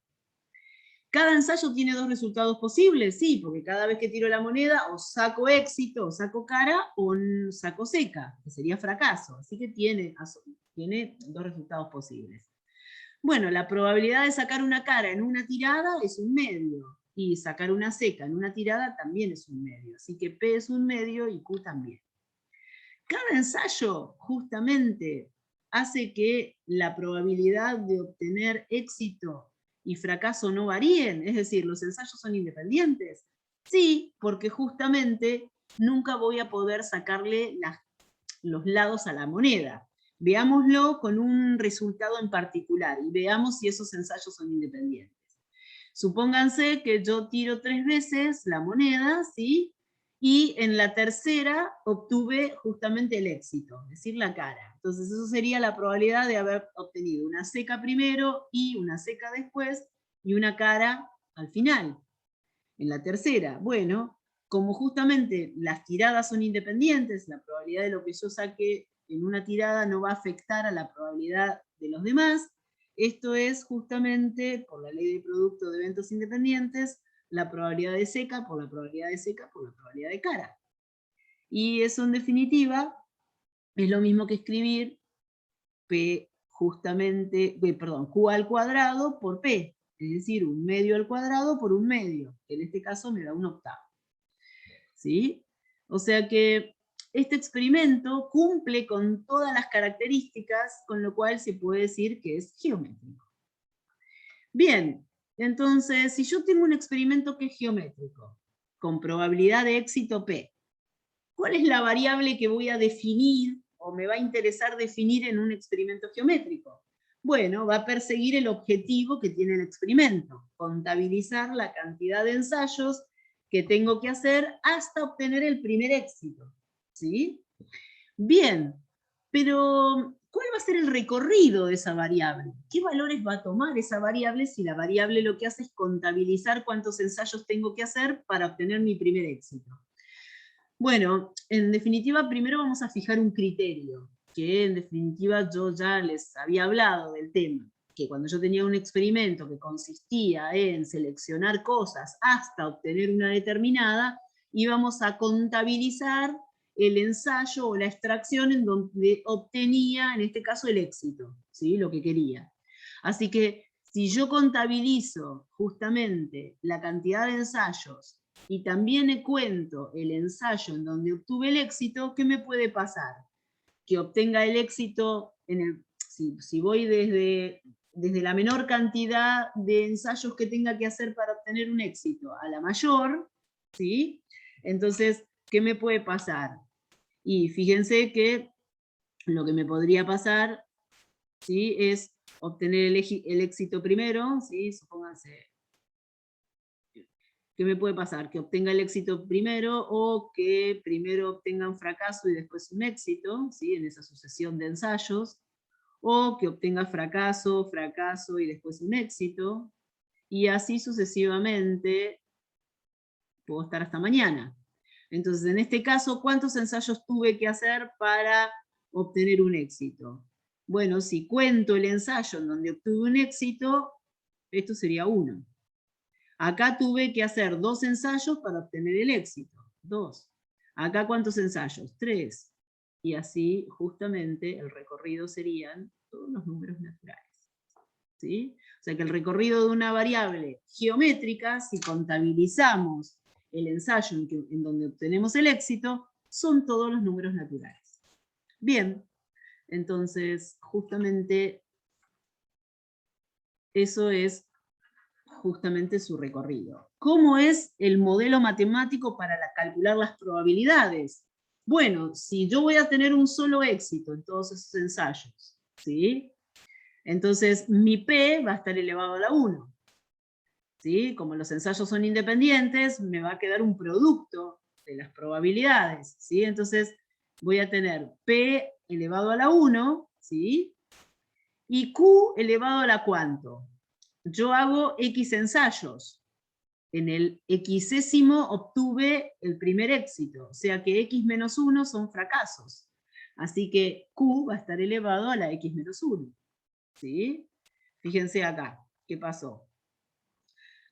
¿Cada ensayo tiene dos resultados posibles? Sí, porque cada vez que tiro la moneda o saco éxito, o saco cara, o saco seca, que sería fracaso. Así que tiene dos resultados posibles. Bueno, la probabilidad de sacar una cara en una tirada es un medio, y sacar una seca en una tirada también es un medio. Así que P es un medio y Q también. Cada ensayo justamente hace que la probabilidad de obtener éxito y fracaso no varíen, es decir, los ensayos son independientes. Sí, porque justamente nunca voy a poder sacarle los lados a la moneda. Veámoslo con un resultado en particular y veamos si esos ensayos son independientes. Supónganse que yo tiro 3 veces la moneda, ¿sí? Y en la tercera obtuve justamente el éxito, es decir, la cara. Entonces eso sería la probabilidad de haber obtenido una seca primero y una seca después y una cara al final. En la tercera, bueno, como justamente las tiradas son independientes, la probabilidad de lo que yo saque en una tirada no va a afectar a la probabilidad de los demás. Esto es justamente, por la ley de producto de eventos independientes, la probabilidad de seca por la probabilidad de seca por la probabilidad de cara. Y eso en definitiva es lo mismo que escribir P justamente, perdón, Q al cuadrado por P, es decir, un medio al cuadrado por un medio, que en este caso me da un octavo. ¿Sí? O sea que este experimento cumple con todas las características, con lo cual se puede decir que es geométrico. Bien, entonces, si yo tengo un experimento que es geométrico, con probabilidad de éxito P, ¿cuál es la variable que voy a definir o me va a interesar definir en un experimento geométrico? Bueno, va a perseguir el objetivo que tiene el experimento, contabilizar la cantidad de ensayos que tengo que hacer hasta obtener el primer éxito. ¿Sí? Bien, pero ¿cuál va a ser el recorrido de esa variable? ¿Qué valores va a tomar esa variable si la variable lo que hace es contabilizar cuántos ensayos tengo que hacer para obtener mi primer éxito? Bueno, en definitiva, primero vamos a fijar un criterio, que en definitiva yo ya les había hablado del tema, que cuando yo tenía un experimento que consistía en seleccionar cosas hasta obtener una determinada, íbamos a contabilizar el ensayo o la extracción en donde obtenía, en este caso, el éxito, ¿sí? Lo que quería. Así que si yo contabilizo justamente la cantidad de ensayos y también cuento el ensayo en donde obtuve el éxito, ¿qué me puede pasar? Que obtenga el éxito, si voy desde la menor cantidad de ensayos que tenga que hacer para obtener un éxito a la mayor, ¿sí? Entonces, ¿qué me puede pasar? Y fíjense que lo que me podría pasar, ¿sí? Es obtener el éxito primero, ¿sí? Supónganse, ¿qué me puede pasar? Que obtenga el éxito primero o que primero obtenga un fracaso y después un éxito, ¿sí? En esa sucesión de ensayos, o que obtenga fracaso, fracaso y después un éxito, y así sucesivamente puedo estar hasta mañana. Entonces, en este caso, ¿cuántos ensayos tuve que hacer para obtener un éxito? Bueno, si cuento el ensayo en donde obtuve un éxito, esto sería 1. Acá tuve que hacer 2 ensayos para obtener el éxito. 2. Acá, ¿cuántos ensayos? 3. Y así, justamente, el recorrido serían todos los números naturales. ¿Sí? O sea que el recorrido de una variable geométrica, si contabilizamos el ensayo en donde obtenemos el éxito, son todos los números naturales. Bien, entonces, justamente, eso es justamente su recorrido. ¿Cómo es el modelo matemático para calcular las probabilidades? Bueno, si yo voy a tener un solo éxito en todos esos ensayos, ¿sí? Entonces mi P va a estar elevado a la 1. ¿Sí? Como los ensayos son independientes, me va a quedar un producto de las probabilidades, ¿sí? Entonces voy a tener P elevado a la 1, ¿sí? Y Q elevado a la cuánto. Yo hago X ensayos. En el xésimo obtuve el primer éxito, o sea que X menos 1 son fracasos. Así que Q va a estar elevado a la X menos 1. ¿Sí? Fíjense acá, ¿qué pasó?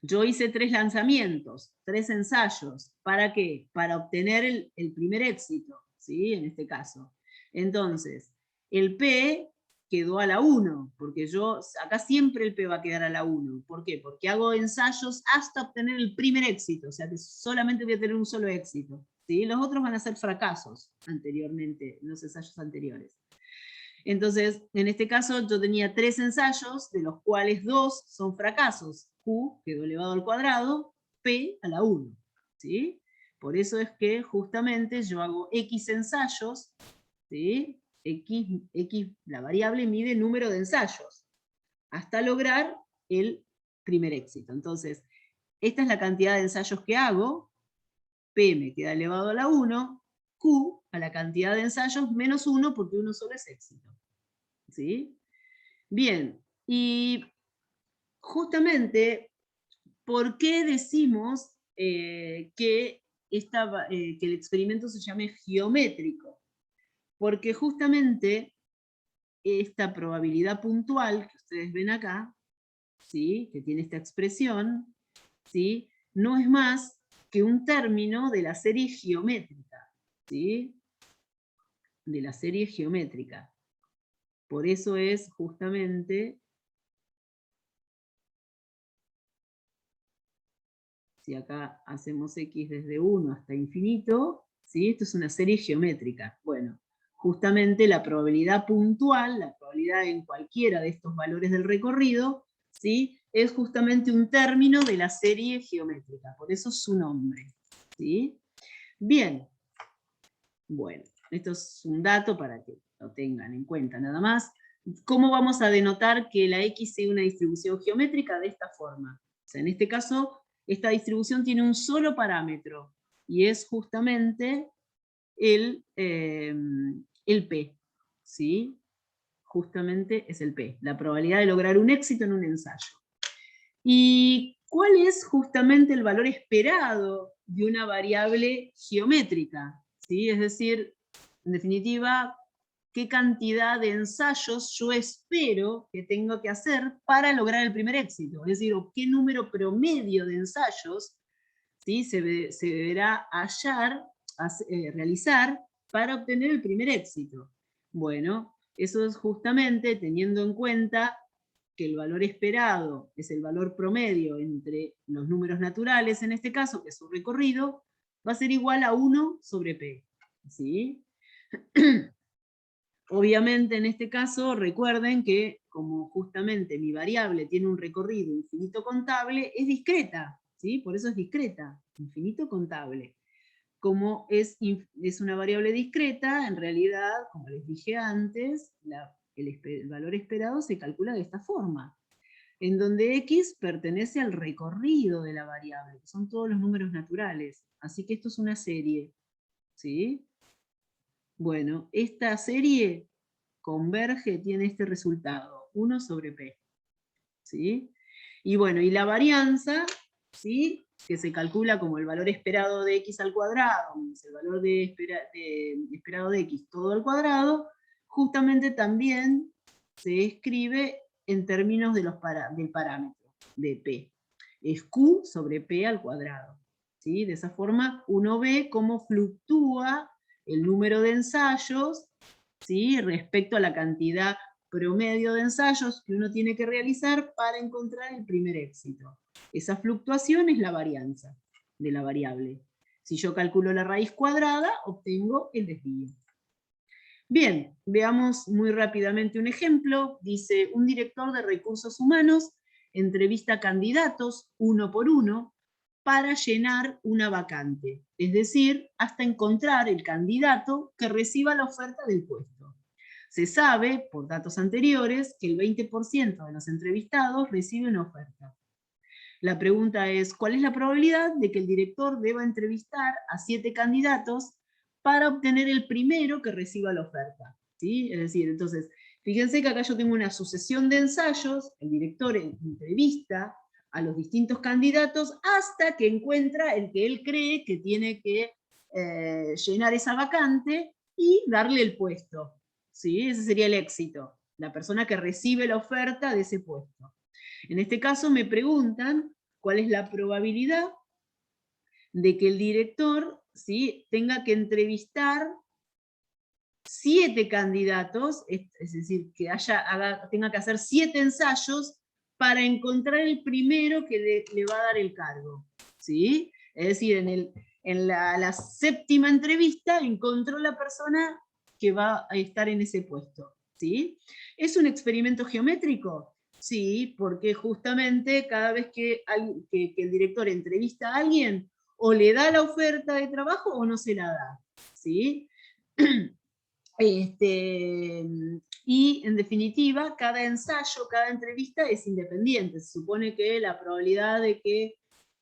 Yo hice 3 lanzamientos, 3 ensayos. ¿Para qué? Para obtener el primer éxito, ¿sí? En este caso. Entonces, el P quedó a la 1, porque yo, acá siempre el P va a quedar a la 1. ¿Por qué? Porque hago ensayos hasta obtener el primer éxito, o sea que solamente voy a tener un solo éxito, ¿sí? Los otros van a ser fracasos anteriormente, en los ensayos anteriores. Entonces, en este caso yo tenía 3 ensayos, de los cuales 2 son fracasos. Q quedó elevado al cuadrado, P a la 1. ¿Sí? Por eso es que justamente yo hago X ensayos, ¿sí? X, la variable mide el número de ensayos, hasta lograr el primer éxito. Entonces, esta es la cantidad de ensayos que hago, P me queda elevado a la 1, Q a la cantidad de ensayos menos 1, porque uno solo es éxito. ¿Sí? Bien, y justamente, ¿por qué decimos que el experimento se llame geométrico? Porque justamente esta probabilidad puntual que ustedes ven acá, ¿sí? Que tiene esta expresión, ¿sí? No es más que un término de la serie geométrica, ¿sí? De la serie geométrica. Por eso es justamente, si acá hacemos x desde 1 hasta infinito, ¿sí? Esto es una serie geométrica. Bueno, justamente la probabilidad puntual, la probabilidad en cualquiera de estos valores del recorrido, ¿sí? Es justamente un término de la serie geométrica, por eso su nombre. ¿Sí? Bien, bueno, esto es un dato para que lo tengan en cuenta nada más. ¿Cómo vamos a denotar que la X sea una distribución geométrica? De esta forma. O sea, en este caso, esta distribución tiene un solo parámetro, y es justamente el P. ¿Sí? Justamente es el P, la probabilidad de lograr un éxito en un ensayo. ¿Y cuál es justamente el valor esperado de una variable geométrica? ¿Sí? Es decir, en definitiva, qué cantidad de ensayos yo espero que tengo que hacer para lograr el primer éxito. Es decir, o qué número promedio de ensayos, ¿sí? se deberá realizar para obtener el primer éxito. Bueno, eso es justamente teniendo en cuenta que el valor esperado es el valor promedio entre los números naturales, en este caso, que es su recorrido, va a ser igual a 1 sobre P. ¿Sí? Obviamente, en este caso, recuerden que como justamente mi variable tiene un recorrido infinito contable, es discreta, ¿sí? Por eso es discreta, infinito contable. Como es una variable discreta, en realidad, como les dije antes, el valor esperado se calcula de esta forma, en donde X pertenece al recorrido de la variable, que son todos los números naturales. Así que esto es una serie, ¿sí? Bueno, esta serie converge, tiene este resultado, 1 sobre P. ¿Sí? Y bueno, y la varianza, ¿sí? Que se calcula como el valor esperado de x al cuadrado, menos el valor esperado de x todo al cuadrado, justamente también se escribe en términos de del parámetro de P. Es Q sobre P al cuadrado. ¿Sí? De esa forma uno ve cómo fluctúa el número de ensayos, ¿sí? Respecto a la cantidad promedio de ensayos que uno tiene que realizar para encontrar el primer éxito. Esa fluctuación es la varianza de la variable. Si yo calculo la raíz cuadrada, obtengo el desvío. Bien, veamos muy rápidamente un ejemplo. Dice, un director de recursos humanos entrevista candidatos uno por uno para llenar una vacante, es decir, hasta encontrar el candidato que reciba la oferta del puesto. Se sabe, por datos anteriores, que el 20% de los entrevistados recibe una oferta. La pregunta es, ¿cuál es la probabilidad de que el director deba entrevistar a 7 candidatos para obtener el primero que reciba la oferta? ¿Sí? Es decir, entonces, Fíjense que acá yo tengo una sucesión de ensayos, el director entrevista a los distintos candidatos hasta que encuentra el que él cree que tiene que llenar esa vacante y darle el puesto. ¿Sí? Ese sería el éxito, la persona que recibe la oferta de ese puesto. En este caso me preguntan cuál es la probabilidad de que el director, ¿sí?, tenga que entrevistar 7 candidatos, es decir, que tenga que hacer 7 ensayos para encontrar el primero que le va a dar el cargo. ¿Sí? Es decir, en la séptima entrevista encontró la persona que va a estar en ese puesto. ¿Sí? ¿Es un experimento geométrico? Sí, porque justamente cada vez que el director entrevista a alguien, o le da la oferta de trabajo o no se la da. ¿Sí? Y en definitiva, cada ensayo, cada entrevista es independiente. Se supone que la probabilidad de que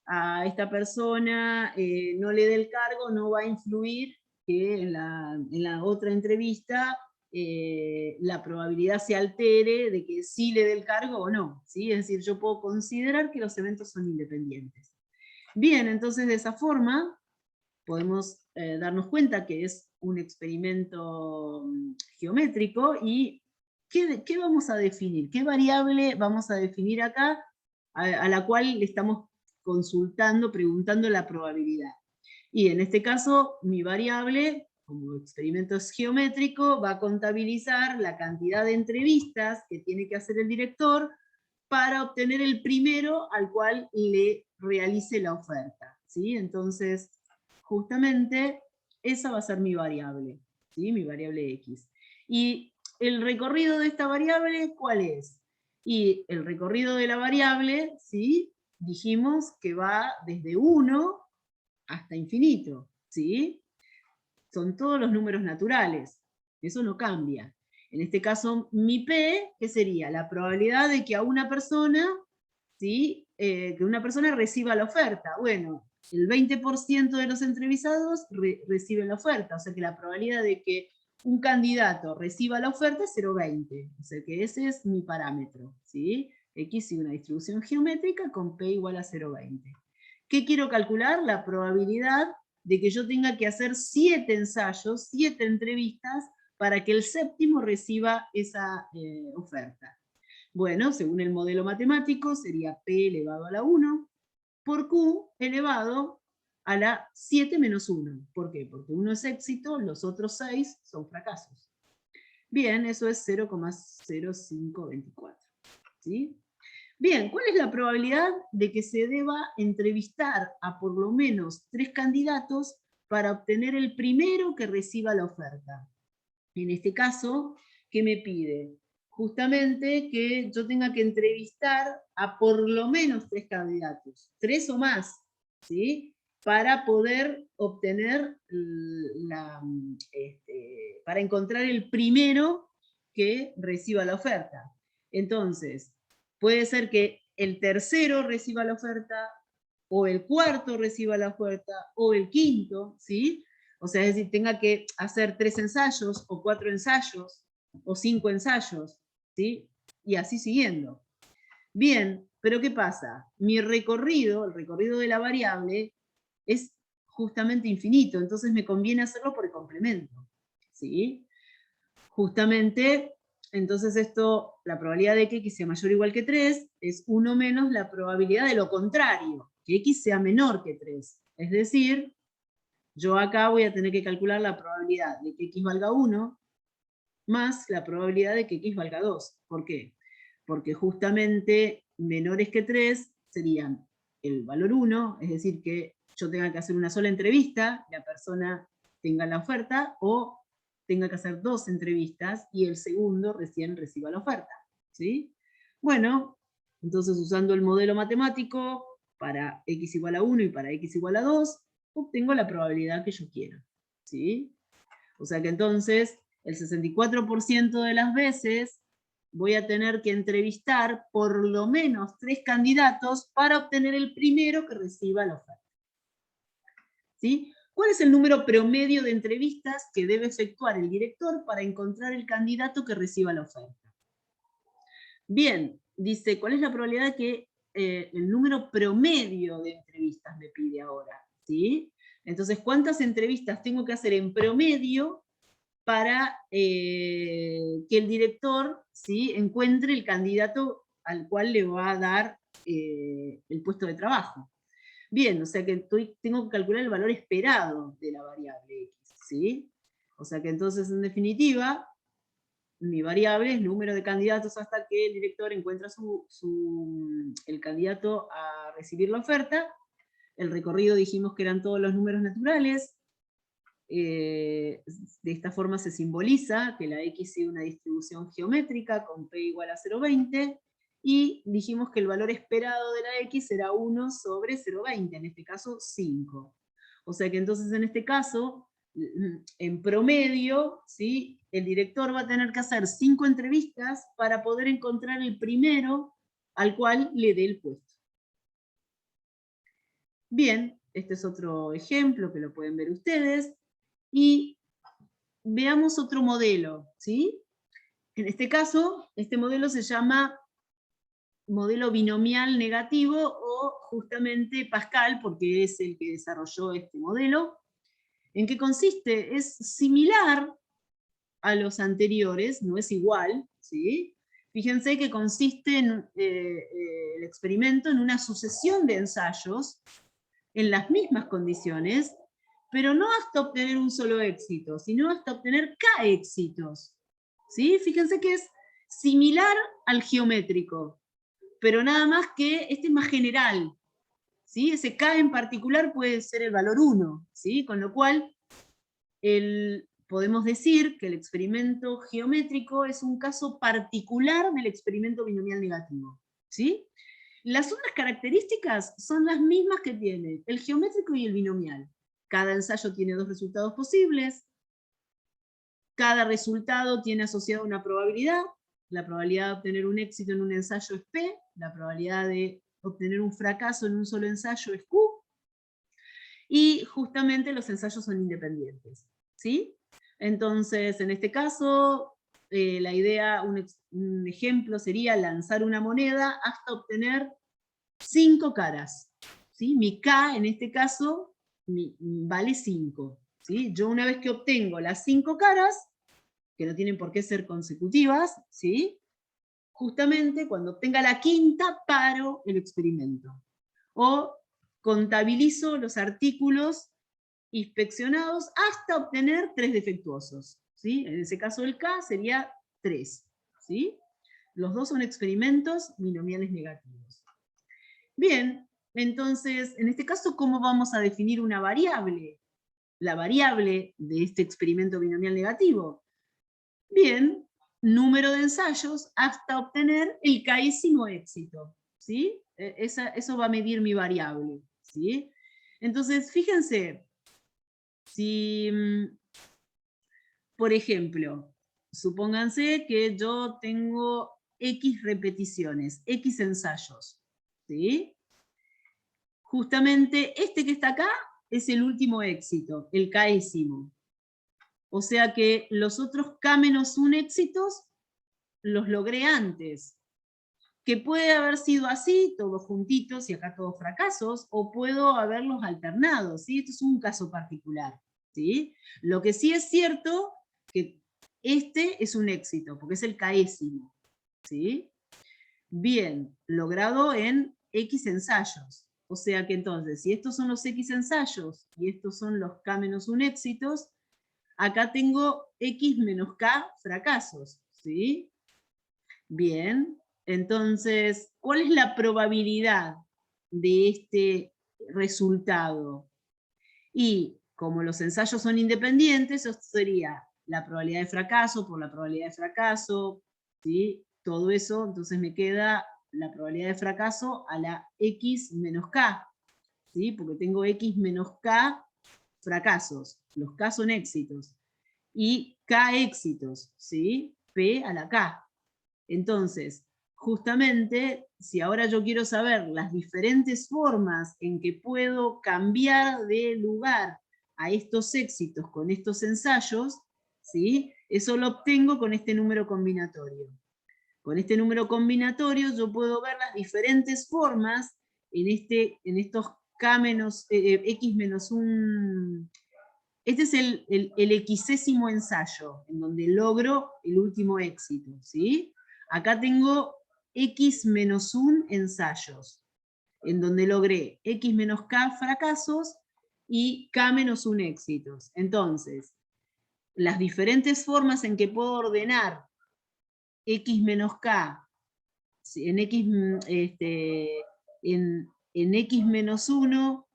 a esta persona no le dé el cargo no va a influir que en la otra entrevista la probabilidad se altere de que sí le dé el cargo o no. ¿Sí? Es decir, yo puedo considerar que los eventos son independientes. Bien, entonces de esa forma podemos darnos cuenta que es un experimento geométrico. ¿Y qué vamos a definir? ¿Qué variable vamos a definir acá a la cual le estamos consultando, preguntando la probabilidad? Y en este caso, mi variable, como experimento es geométrico, va a contabilizar la cantidad de entrevistas que tiene que hacer el director para obtener el primero al cual le realice la oferta. ¿Sí? Entonces, justamente esa va a ser mi variable, ¿sí? Mi variable X. Y el recorrido de esta variable, ¿cuál es? Y el recorrido de la variable, ¿sí?, dijimos que va desde 1 hasta infinito, ¿sí? Son todos los números naturales, eso no cambia. En este caso, mi P, ¿qué sería? La probabilidad de que a una persona, ¿sí?, que una persona reciba la oferta. Bueno, el 20% de los entrevistados reciben la oferta, o sea que la probabilidad de que un candidato reciba la oferta es 0,20, o sea que ese es mi parámetro, ¿sí? X y una distribución geométrica con P igual a 0,20. ¿Qué quiero calcular? La probabilidad de que yo tenga que hacer 7 ensayos, 7 entrevistas, para que el séptimo reciba esa oferta. Bueno, según el modelo matemático, sería P elevado a la 1 por Q elevado a la 7 menos 1. ¿Por qué? Porque 1 es éxito, los otros 6 son fracasos. Bien, eso es 0,0524. ¿Sí? Bien, ¿cuál es la probabilidad de que se deba entrevistar a por lo menos 3 candidatos para obtener el primero que reciba la oferta? En este caso, ¿qué me pide? Justamente que yo tenga que entrevistar a por lo menos 3 candidatos, 3 o más, ¿sí?, para poder obtener, para encontrar el primero que reciba la oferta. Entonces, puede ser que el tercero reciba la oferta, o el cuarto reciba la oferta, o el quinto, ¿sí? O sea, es decir, tenga que hacer 3 ensayos, o 4 ensayos, o 5 ensayos, ¿sí? Y así siguiendo. Bien, pero ¿qué pasa? Mi recorrido, el recorrido de la variable, es justamente infinito, entonces me conviene hacerlo por el complemento, ¿sí? Justamente, entonces esto, la probabilidad de que x sea mayor o igual que 3, es 1 menos la probabilidad de lo contrario, que x sea menor que 3. Es decir, yo acá voy a tener que calcular la probabilidad de que x valga 1 más la probabilidad de que x valga 2. ¿Por qué? Porque justamente menores que 3 serían el valor 1, es decir, que yo tenga que hacer una sola entrevista, la persona tenga la oferta, o tenga que hacer 2 entrevistas y el segundo recién reciba la oferta. ¿Sí? Bueno, entonces usando el modelo matemático para x igual a 1 y para x igual a 2, obtengo la probabilidad que yo quiero. ¿Sí? O sea que entonces el 64% de las veces voy a tener que entrevistar por lo menos 3 candidatos para obtener el primero que reciba la oferta. ¿Sí? ¿Cuál es el número promedio de entrevistas que debe efectuar el director para encontrar el candidato que reciba la oferta? Bien, dice, ¿cuál es la probabilidad de que el número promedio de entrevistas me pide ahora? ¿Sí? Entonces, ¿cuántas entrevistas tengo que hacer en promedio para que el director, ¿sí?, encuentre el candidato al cual le va a dar el puesto de trabajo? Bien, o sea que tengo que calcular el valor esperado de la variable X, ¿sí? O sea que entonces, en definitiva, mi variable es número de candidatos hasta que el director encuentra el candidato a recibir la oferta. El recorrido dijimos que eran todos los números naturales. De esta forma se simboliza que la X sigue una distribución geométrica con P igual a 0,20, y dijimos que el valor esperado de la X será 1 sobre 0,20, en este caso 5. O sea que entonces en este caso, en promedio, ¿sí?, el director va a tener que hacer 5 entrevistas para poder encontrar el primero al cual le dé el puesto. Bien, este es otro ejemplo que lo pueden ver ustedes. Y veamos otro modelo, ¿sí? En este caso, este modelo se llama modelo binomial negativo, o justamente Pascal, porque es el que desarrolló este modelo. ¿En qué consiste? Es similar a los anteriores, no es igual, ¿sí? Fíjense que consiste en el experimento en una sucesión de ensayos en las mismas condiciones, pero no hasta obtener un solo éxito, sino hasta obtener K éxitos. ¿Sí? Fíjense que es similar al geométrico, pero nada más que este es más general. ¿Sí? Ese K en particular puede ser el valor 1, ¿sí? Con lo cual podemos decir que el experimento geométrico es un caso particular del experimento binomial negativo. ¿Sí? Las otras características son las mismas que tiene el geométrico y el binomial. Cada ensayo tiene 2 resultados posibles, cada resultado tiene asociado una probabilidad, la probabilidad de obtener un éxito en un ensayo es P, la probabilidad de obtener un fracaso en un solo ensayo es Q, y justamente los ensayos son independientes. ¿Sí? Entonces, en este caso, la idea, un ejemplo sería lanzar una moneda hasta obtener 5 caras. ¿Sí? Mi K, en este caso, vale 5. ¿Sí? Yo una vez que obtengo las 5 caras, que no tienen por qué ser consecutivas, ¿sí?, justamente cuando obtenga la quinta, paro el experimento. O contabilizo los artículos inspeccionados hasta obtener 3 defectuosos. ¿Sí? En ese caso el K sería 3. ¿Sí? Los dos son experimentos binomiales negativos. Bien, entonces, en este caso, ¿cómo vamos a definir una variable? La variable de este experimento binomial negativo. Bien, número de ensayos hasta obtener el K-ésimo éxito. ¿Sí? Eso va a medir mi variable. ¿Sí? Entonces, fíjense, si, por ejemplo, supónganse que yo tengo X repeticiones, X ensayos, ¿sí? Justamente este que está acá es el último éxito, el K-ésimo. O sea que los otros K-1 éxitos los logré antes. Que puede haber sido así, todos juntitos y acá todos fracasos, o puedo haberlos alternado, ¿sí? Esto es un caso particular, ¿sí? Lo que sí es cierto, que este es un éxito, porque es el K-ésimo, ¿sí? Bien, logrado en X ensayos. O sea que entonces, si estos son los X ensayos y estos son los K-1 éxitos, acá tengo X menos K fracasos, ¿sí? Bien, entonces, ¿cuál es la probabilidad de este resultado? Y como los ensayos son independientes, esto sería la probabilidad de fracaso por la probabilidad de fracaso, ¿sí? Todo eso, entonces me queda la probabilidad de fracaso a la X menos K, ¿sí? Porque tengo X menos K fracasos, los K son éxitos, y K éxitos, ¿sí? P a la K. Entonces, justamente, si ahora yo quiero saber las diferentes formas en que puedo cambiar de lugar a estos éxitos con estos ensayos, ¿sí? Eso lo obtengo con este número combinatorio. Con este número combinatorio yo puedo ver las diferentes formas en estos K menos, X menos 1. Este es el xésimo ensayo, en donde logro el último éxito, ¿sí? Acá tengo X menos 1 ensayos, en donde logré X menos K fracasos y K menos 1 éxitos. Entonces, las diferentes formas en que puedo ordenar X menos K en X, en X menos 1,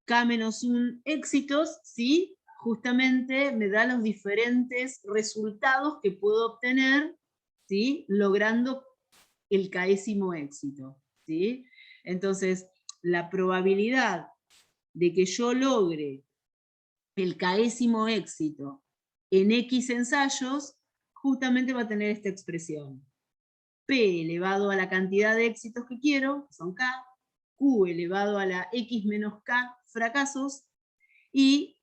K menos 1 éxitos, ¿sí? Justamente me da los diferentes resultados que puedo obtener, ¿sí? Logrando el késimo éxito, ¿sí? Entonces, la probabilidad de que yo logre el késimo éxito en X ensayos, justamente va a tener esta expresión. P elevado a la cantidad de éxitos que quiero, que son K, Q elevado a la X menos K fracasos, y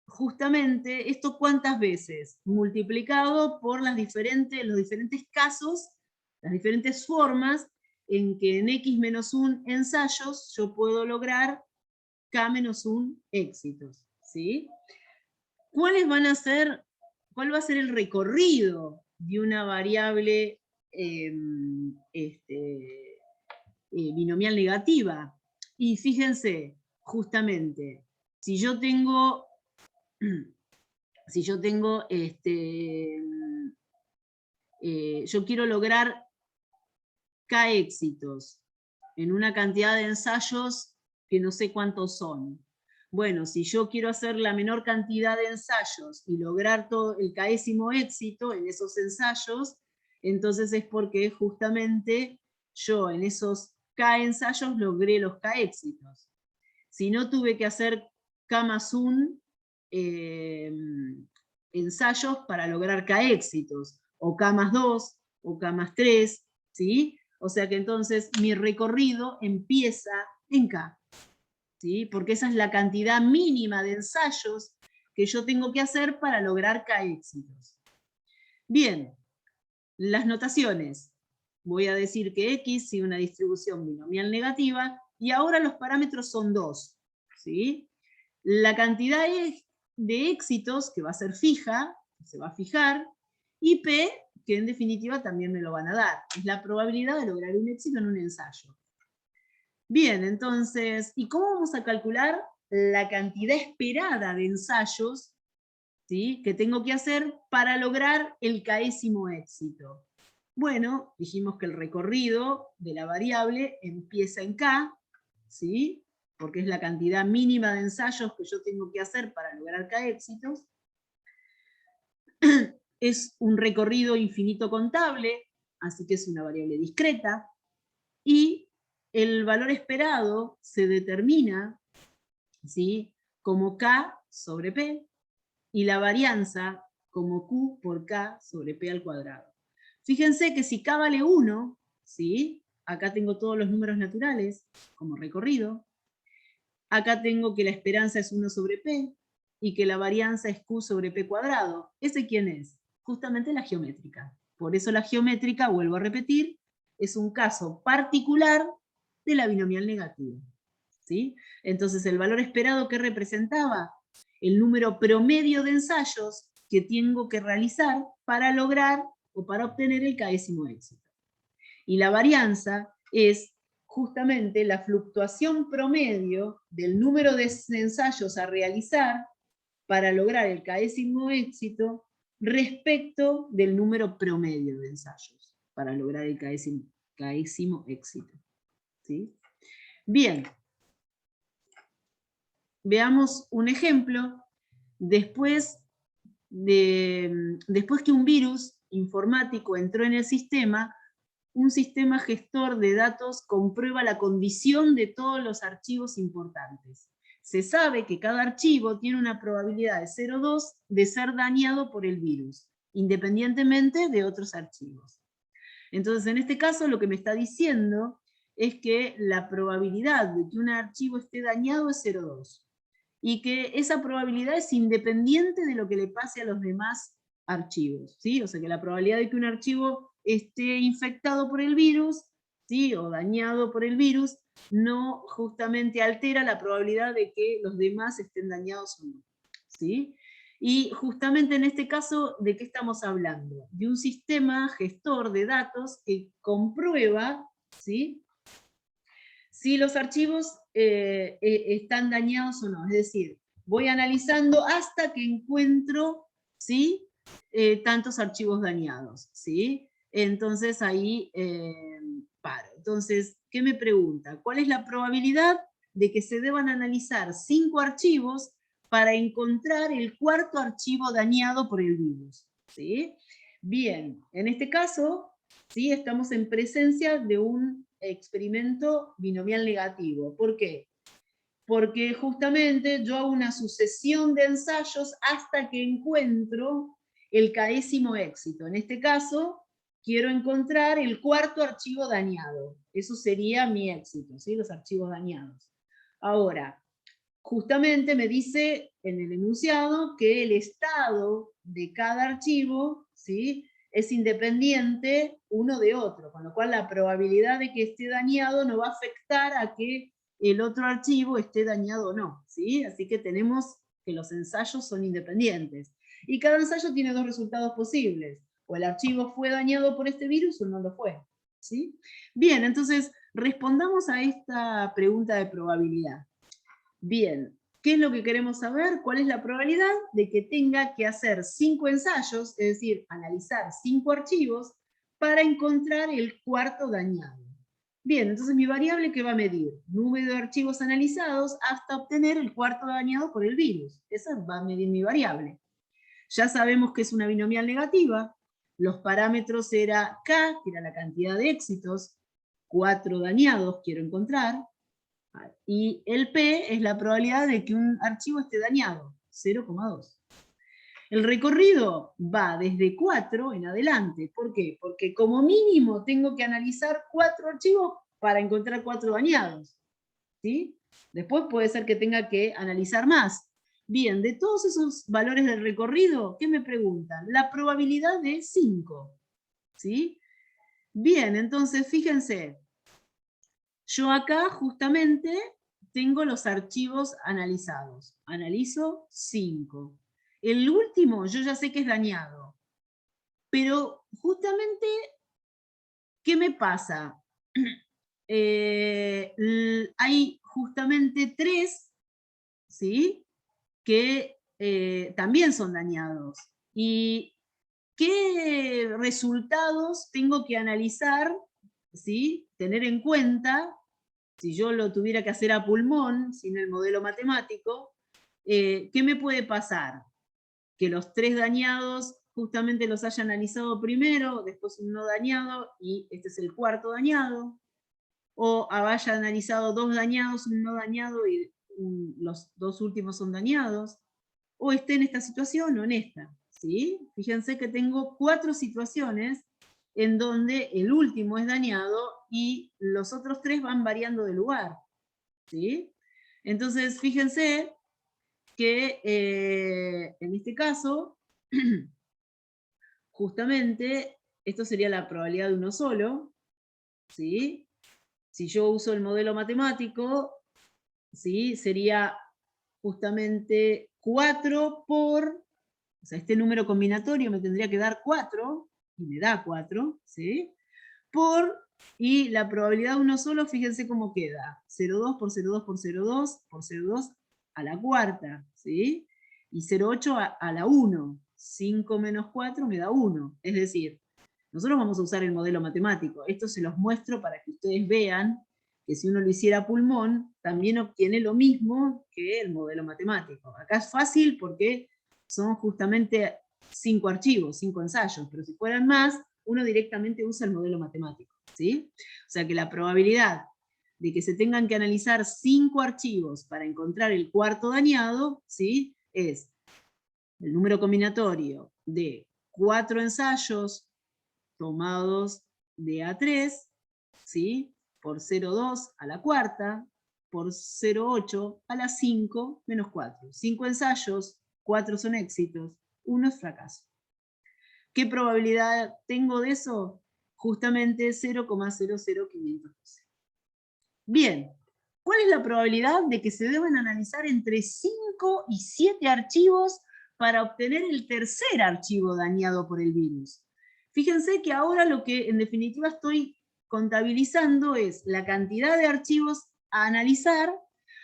justamente esto ¿cuántas veces? Multiplicado por los diferentes casos, las diferentes formas en que en X menos 1 ensayos yo puedo lograr K menos 1 éxitos, ¿sí? ¿Cuál va a ser el recorrido de una variable binomial negativa? Y fíjense, justamente, si yo tengo yo quiero lograr K éxitos en una cantidad de ensayos que no sé cuántos son. Bueno, si yo quiero hacer la menor cantidad de ensayos y lograr todo el késimo éxito en esos ensayos, entonces es porque justamente yo en esos K ensayos logré los K éxitos. Si no, tuve que hacer K más 1 ensayos para lograr K éxitos, o K más 2, o K más 3, ¿sí? O sea que entonces mi recorrido empieza en K, ¿sí? Porque esa es la cantidad mínima de ensayos que yo tengo que hacer para lograr K éxitos. Bien, las notaciones. Voy a decir que X sigue una distribución binomial negativa, y ahora los parámetros son 2, ¿sí? La cantidad de éxitos, que va a ser fija, se va a fijar, y P, que en definitiva también me lo van a dar. Es la probabilidad de lograr un éxito en un ensayo. Bien, entonces, ¿y cómo vamos a calcular la cantidad esperada de ensayos, ¿sí?, que tengo que hacer para lograr el késimo éxito? Bueno, dijimos que el recorrido de la variable empieza en K, ¿sí?, porque es la cantidad mínima de ensayos que yo tengo que hacer para lograr K éxitos. Es un recorrido infinito contable, así que es una variable discreta, y el valor esperado se determina, ¿sí?, como K sobre P, y la varianza como Q por K sobre P al cuadrado. Fíjense que si K vale 1, ¿sí?, acá tengo todos los números naturales como recorrido. Acá tengo que la esperanza es 1 sobre P, y que la varianza es Q sobre P cuadrado. ¿Ese quién es? Justamente la geométrica. Por eso la geométrica, vuelvo a repetir, es un caso particular de la binomial negativa, ¿sí? Entonces, el valor esperado, ¿qué representaba? El número promedio de ensayos que tengo que realizar para lograr o para obtener el késimo éxito. Y la varianza es justamente la fluctuación promedio del número de ensayos a realizar para lograr el késimo éxito respecto del número promedio de ensayos para lograr el késimo éxito, ¿sí? Bien, veamos un ejemplo. Después que un virus informático entró en el sistema, un sistema gestor de datos comprueba la condición de todos los archivos importantes. Se sabe que cada archivo tiene una probabilidad de 0,2 de ser dañado por el virus, independientemente de otros archivos. Entonces, en este caso, lo que me está diciendo es que la probabilidad de que un archivo esté dañado es 0,2. y que esa probabilidad es independiente de lo que le pase a los demás archivos, ¿sí? O sea que la probabilidad de que un archivo esté infectado por el virus, ¿sí? O dañado por el virus, no justamente altera la probabilidad de que los demás estén dañados o no, ¿sí? Y justamente en este caso, ¿de qué estamos hablando? De un sistema gestor de datos que comprueba, ¿sí?, si los archivos están dañados o no. Es decir, voy analizando hasta que encuentro, ¿sí?, tantos archivos dañados, ¿sí? Entonces ahí paro. Entonces, ¿qué me pregunta? ¿Cuál es la probabilidad de que se deban analizar 5 archivos para encontrar el cuarto archivo dañado por el virus? ¿Sí? Bien, en este caso, ¿sí?, estamos en presencia de un experimento binomial negativo. ¿Por qué? Porque justamente yo hago una sucesión de ensayos hasta que encuentro el késimo éxito. En este caso, quiero encontrar el cuarto archivo dañado. Eso sería mi éxito, ¿sí?, los archivos dañados. Ahora, justamente me dice en el enunciado que el estado de cada archivo, ¿sí?, es independiente uno de otro, con lo cual la probabilidad de que esté dañado no va a afectar a que el otro archivo esté dañado o no, ¿sí? Así que tenemos que los ensayos son independientes. Y cada ensayo tiene 2 resultados posibles. O el archivo fue dañado por este virus o no lo fue, ¿sí? Bien, entonces respondamos a esta pregunta de probabilidad. Bien, ¿qué es lo que queremos saber? ¿Cuál es la probabilidad de que tenga que hacer 5 ensayos, es decir, analizar 5 archivos, para encontrar el cuarto dañado? Bien, entonces mi variable, ¿qué va a medir? Número de archivos analizados hasta obtener el cuarto dañado por el virus. Esa va a medir mi variable. Ya sabemos que es una binomial negativa. Los parámetros era K, que era la cantidad de éxitos, 4 dañados quiero encontrar, y el P es la probabilidad de que un archivo esté dañado, 0,2. El recorrido va desde 4 en adelante. ¿Por qué? Porque como mínimo tengo que analizar 4 archivos para encontrar 4 dañados, ¿sí? Después puede ser que tenga que analizar más. Bien, de todos esos valores del recorrido, ¿qué me preguntan? La probabilidad de 5, ¿sí? Bien, entonces fíjense, yo acá justamente tengo los archivos analizados. Analizo 5. El último yo ya sé que es dañado. Pero justamente, ¿qué me pasa? Hay justamente 3, ¿sí?, que también son dañados. ¿Y qué resultados tengo que analizar, ¿sí?, tener en cuenta? Si yo lo tuviera que hacer a pulmón, sin el modelo matemático, ¿qué me puede pasar? Que los 3 dañados justamente los haya analizado primero, después un no dañado, y este es el cuarto dañado. O haya analizado 2 dañados, un no dañado, y los 2 últimos son dañados. O esté en esta situación o en esta, ¿sí? Fíjense que tengo 4 situaciones en donde el último es dañado y los otros 3 van variando de lugar, ¿sí? Entonces, fíjense que en este caso, justamente, esto sería la probabilidad de uno solo, ¿sí? Si yo uso el modelo matemático, ¿sí?, sería justamente 4 por, o sea, este número combinatorio me tendría que dar 4, y me da 4, ¿sí?, por, y la probabilidad de uno solo, fíjense cómo queda, 0,2 por 0,2 por 0,2 por 0,2 a la cuarta, ¿sí?, y 0,8 a la 1, 5 menos 4 me da 1, es decir, nosotros vamos a usar el modelo matemático, esto se los muestro para que ustedes vean que si uno lo hiciera a pulmón, también obtiene lo mismo que el modelo matemático. Acá es fácil porque son justamente 5 archivos, 5 ensayos, pero si fueran más, uno directamente usa el modelo matemático, ¿sí? O sea que la probabilidad de que se tengan que analizar 5 archivos para encontrar el cuarto dañado, ¿sí?, es el número combinatorio de 4 ensayos tomados de A3, ¿sí?, por 0,2 a la cuarta, por 0,8 a la 5 menos 4. 5 ensayos, 4 son éxitos, 1 es fracaso. ¿Qué probabilidad tengo de eso? Justamente 0,00512. Bien, ¿cuál es la probabilidad de que se deban analizar entre 5 y 7 archivos para obtener el tercer archivo dañado por el virus? Fíjense que ahora lo que en definitiva estoy contabilizando es la cantidad de archivos a analizar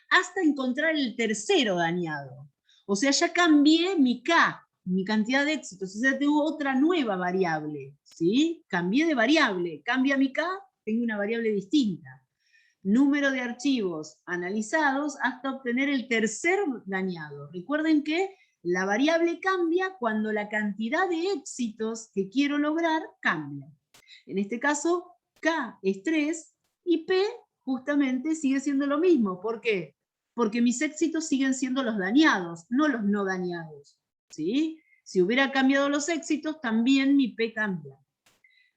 hasta encontrar el tercero dañado. O sea, ya cambié mi K, mi cantidad de éxitos, o sea, tengo otra nueva variable, ¿sí? Cambié de variable, cambia mi K, tengo una variable distinta. Número de archivos analizados hasta obtener el tercer dañado. Recuerden que la variable cambia cuando la cantidad de éxitos que quiero lograr cambia. En este caso, K es 3 y P justamente sigue siendo lo mismo. ¿Por qué? Porque mis éxitos siguen siendo los dañados, no los no dañados. ¿Sí? Si hubiera cambiado los éxitos, también mi P cambia.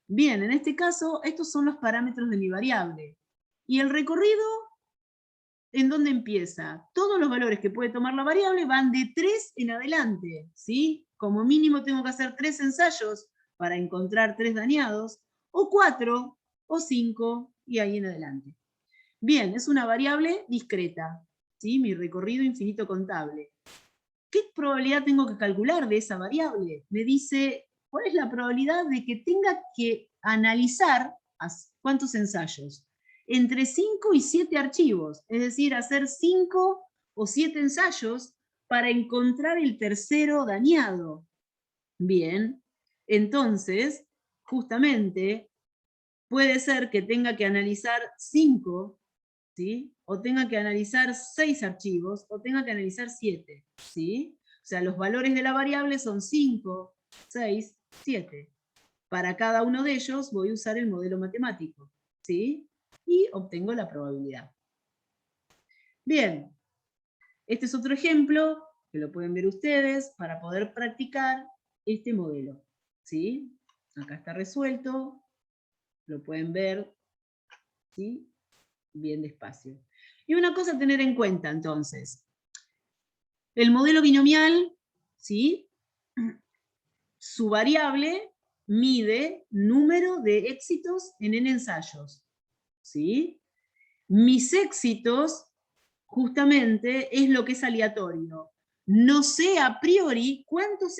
Bien, en este caso, estos son los parámetros de mi variable. ¿Y el recorrido en dónde empieza? Todos los valores que puede tomar la variable van de 3 en adelante, ¿sí? Como mínimo tengo que hacer 3 ensayos para encontrar 3 dañados, o 4, o 5, y ahí en adelante. Bien, es una variable discreta, ¿sí? Mi recorrido infinito contable. ¿Qué probabilidad tengo que calcular de esa variable? Me dice, ¿cuál es la probabilidad de que tenga que analizar cuántos ensayos? Entre 5 y 7 archivos, es decir, hacer 5 o 7 ensayos para encontrar el tercero dañado. Bien, entonces, justamente, puede ser que tenga que analizar 5, ¿sí? O tenga que analizar 6 archivos, o tenga que analizar 7, ¿sí? O sea, los valores de la variable son 5, 6, 7. Para cada uno de ellos voy a usar el modelo matemático, ¿sí? Y obtengo la probabilidad. Bien, este es otro ejemplo, que lo pueden ver ustedes, para poder practicar este modelo, ¿sí? Acá está resuelto, lo pueden ver, ¿sí? Bien despacio. Y una cosa a tener en cuenta, entonces. El modelo binomial, ¿sí? Su variable mide número de éxitos en n ensayos, ¿sí? Mis éxitos, justamente, es lo que es aleatorio. No sé a priori cuántos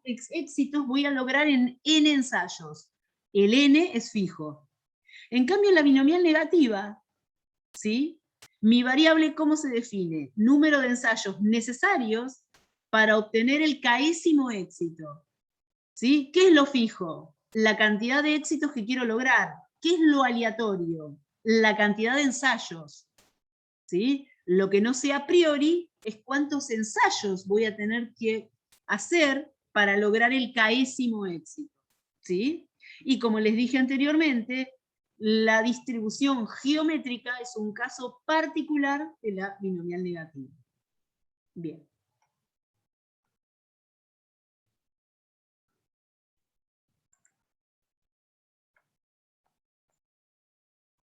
éxitos voy a lograr en n ensayos. El n es fijo. En cambio, en la binomial negativa, ¿sí? Mi variable, ¿cómo se define? Número de ensayos necesarios para obtener el késimo éxito. ¿Sí? ¿Qué es lo fijo? La cantidad de éxitos que quiero lograr. ¿Qué es lo aleatorio? La cantidad de ensayos. ¿Sí? Lo que no sé a priori es cuántos ensayos voy a tener que hacer para lograr el késimo éxito. ¿Sí? Y como les dije anteriormente, la distribución geométrica es un caso particular de la binomial negativa. Bien.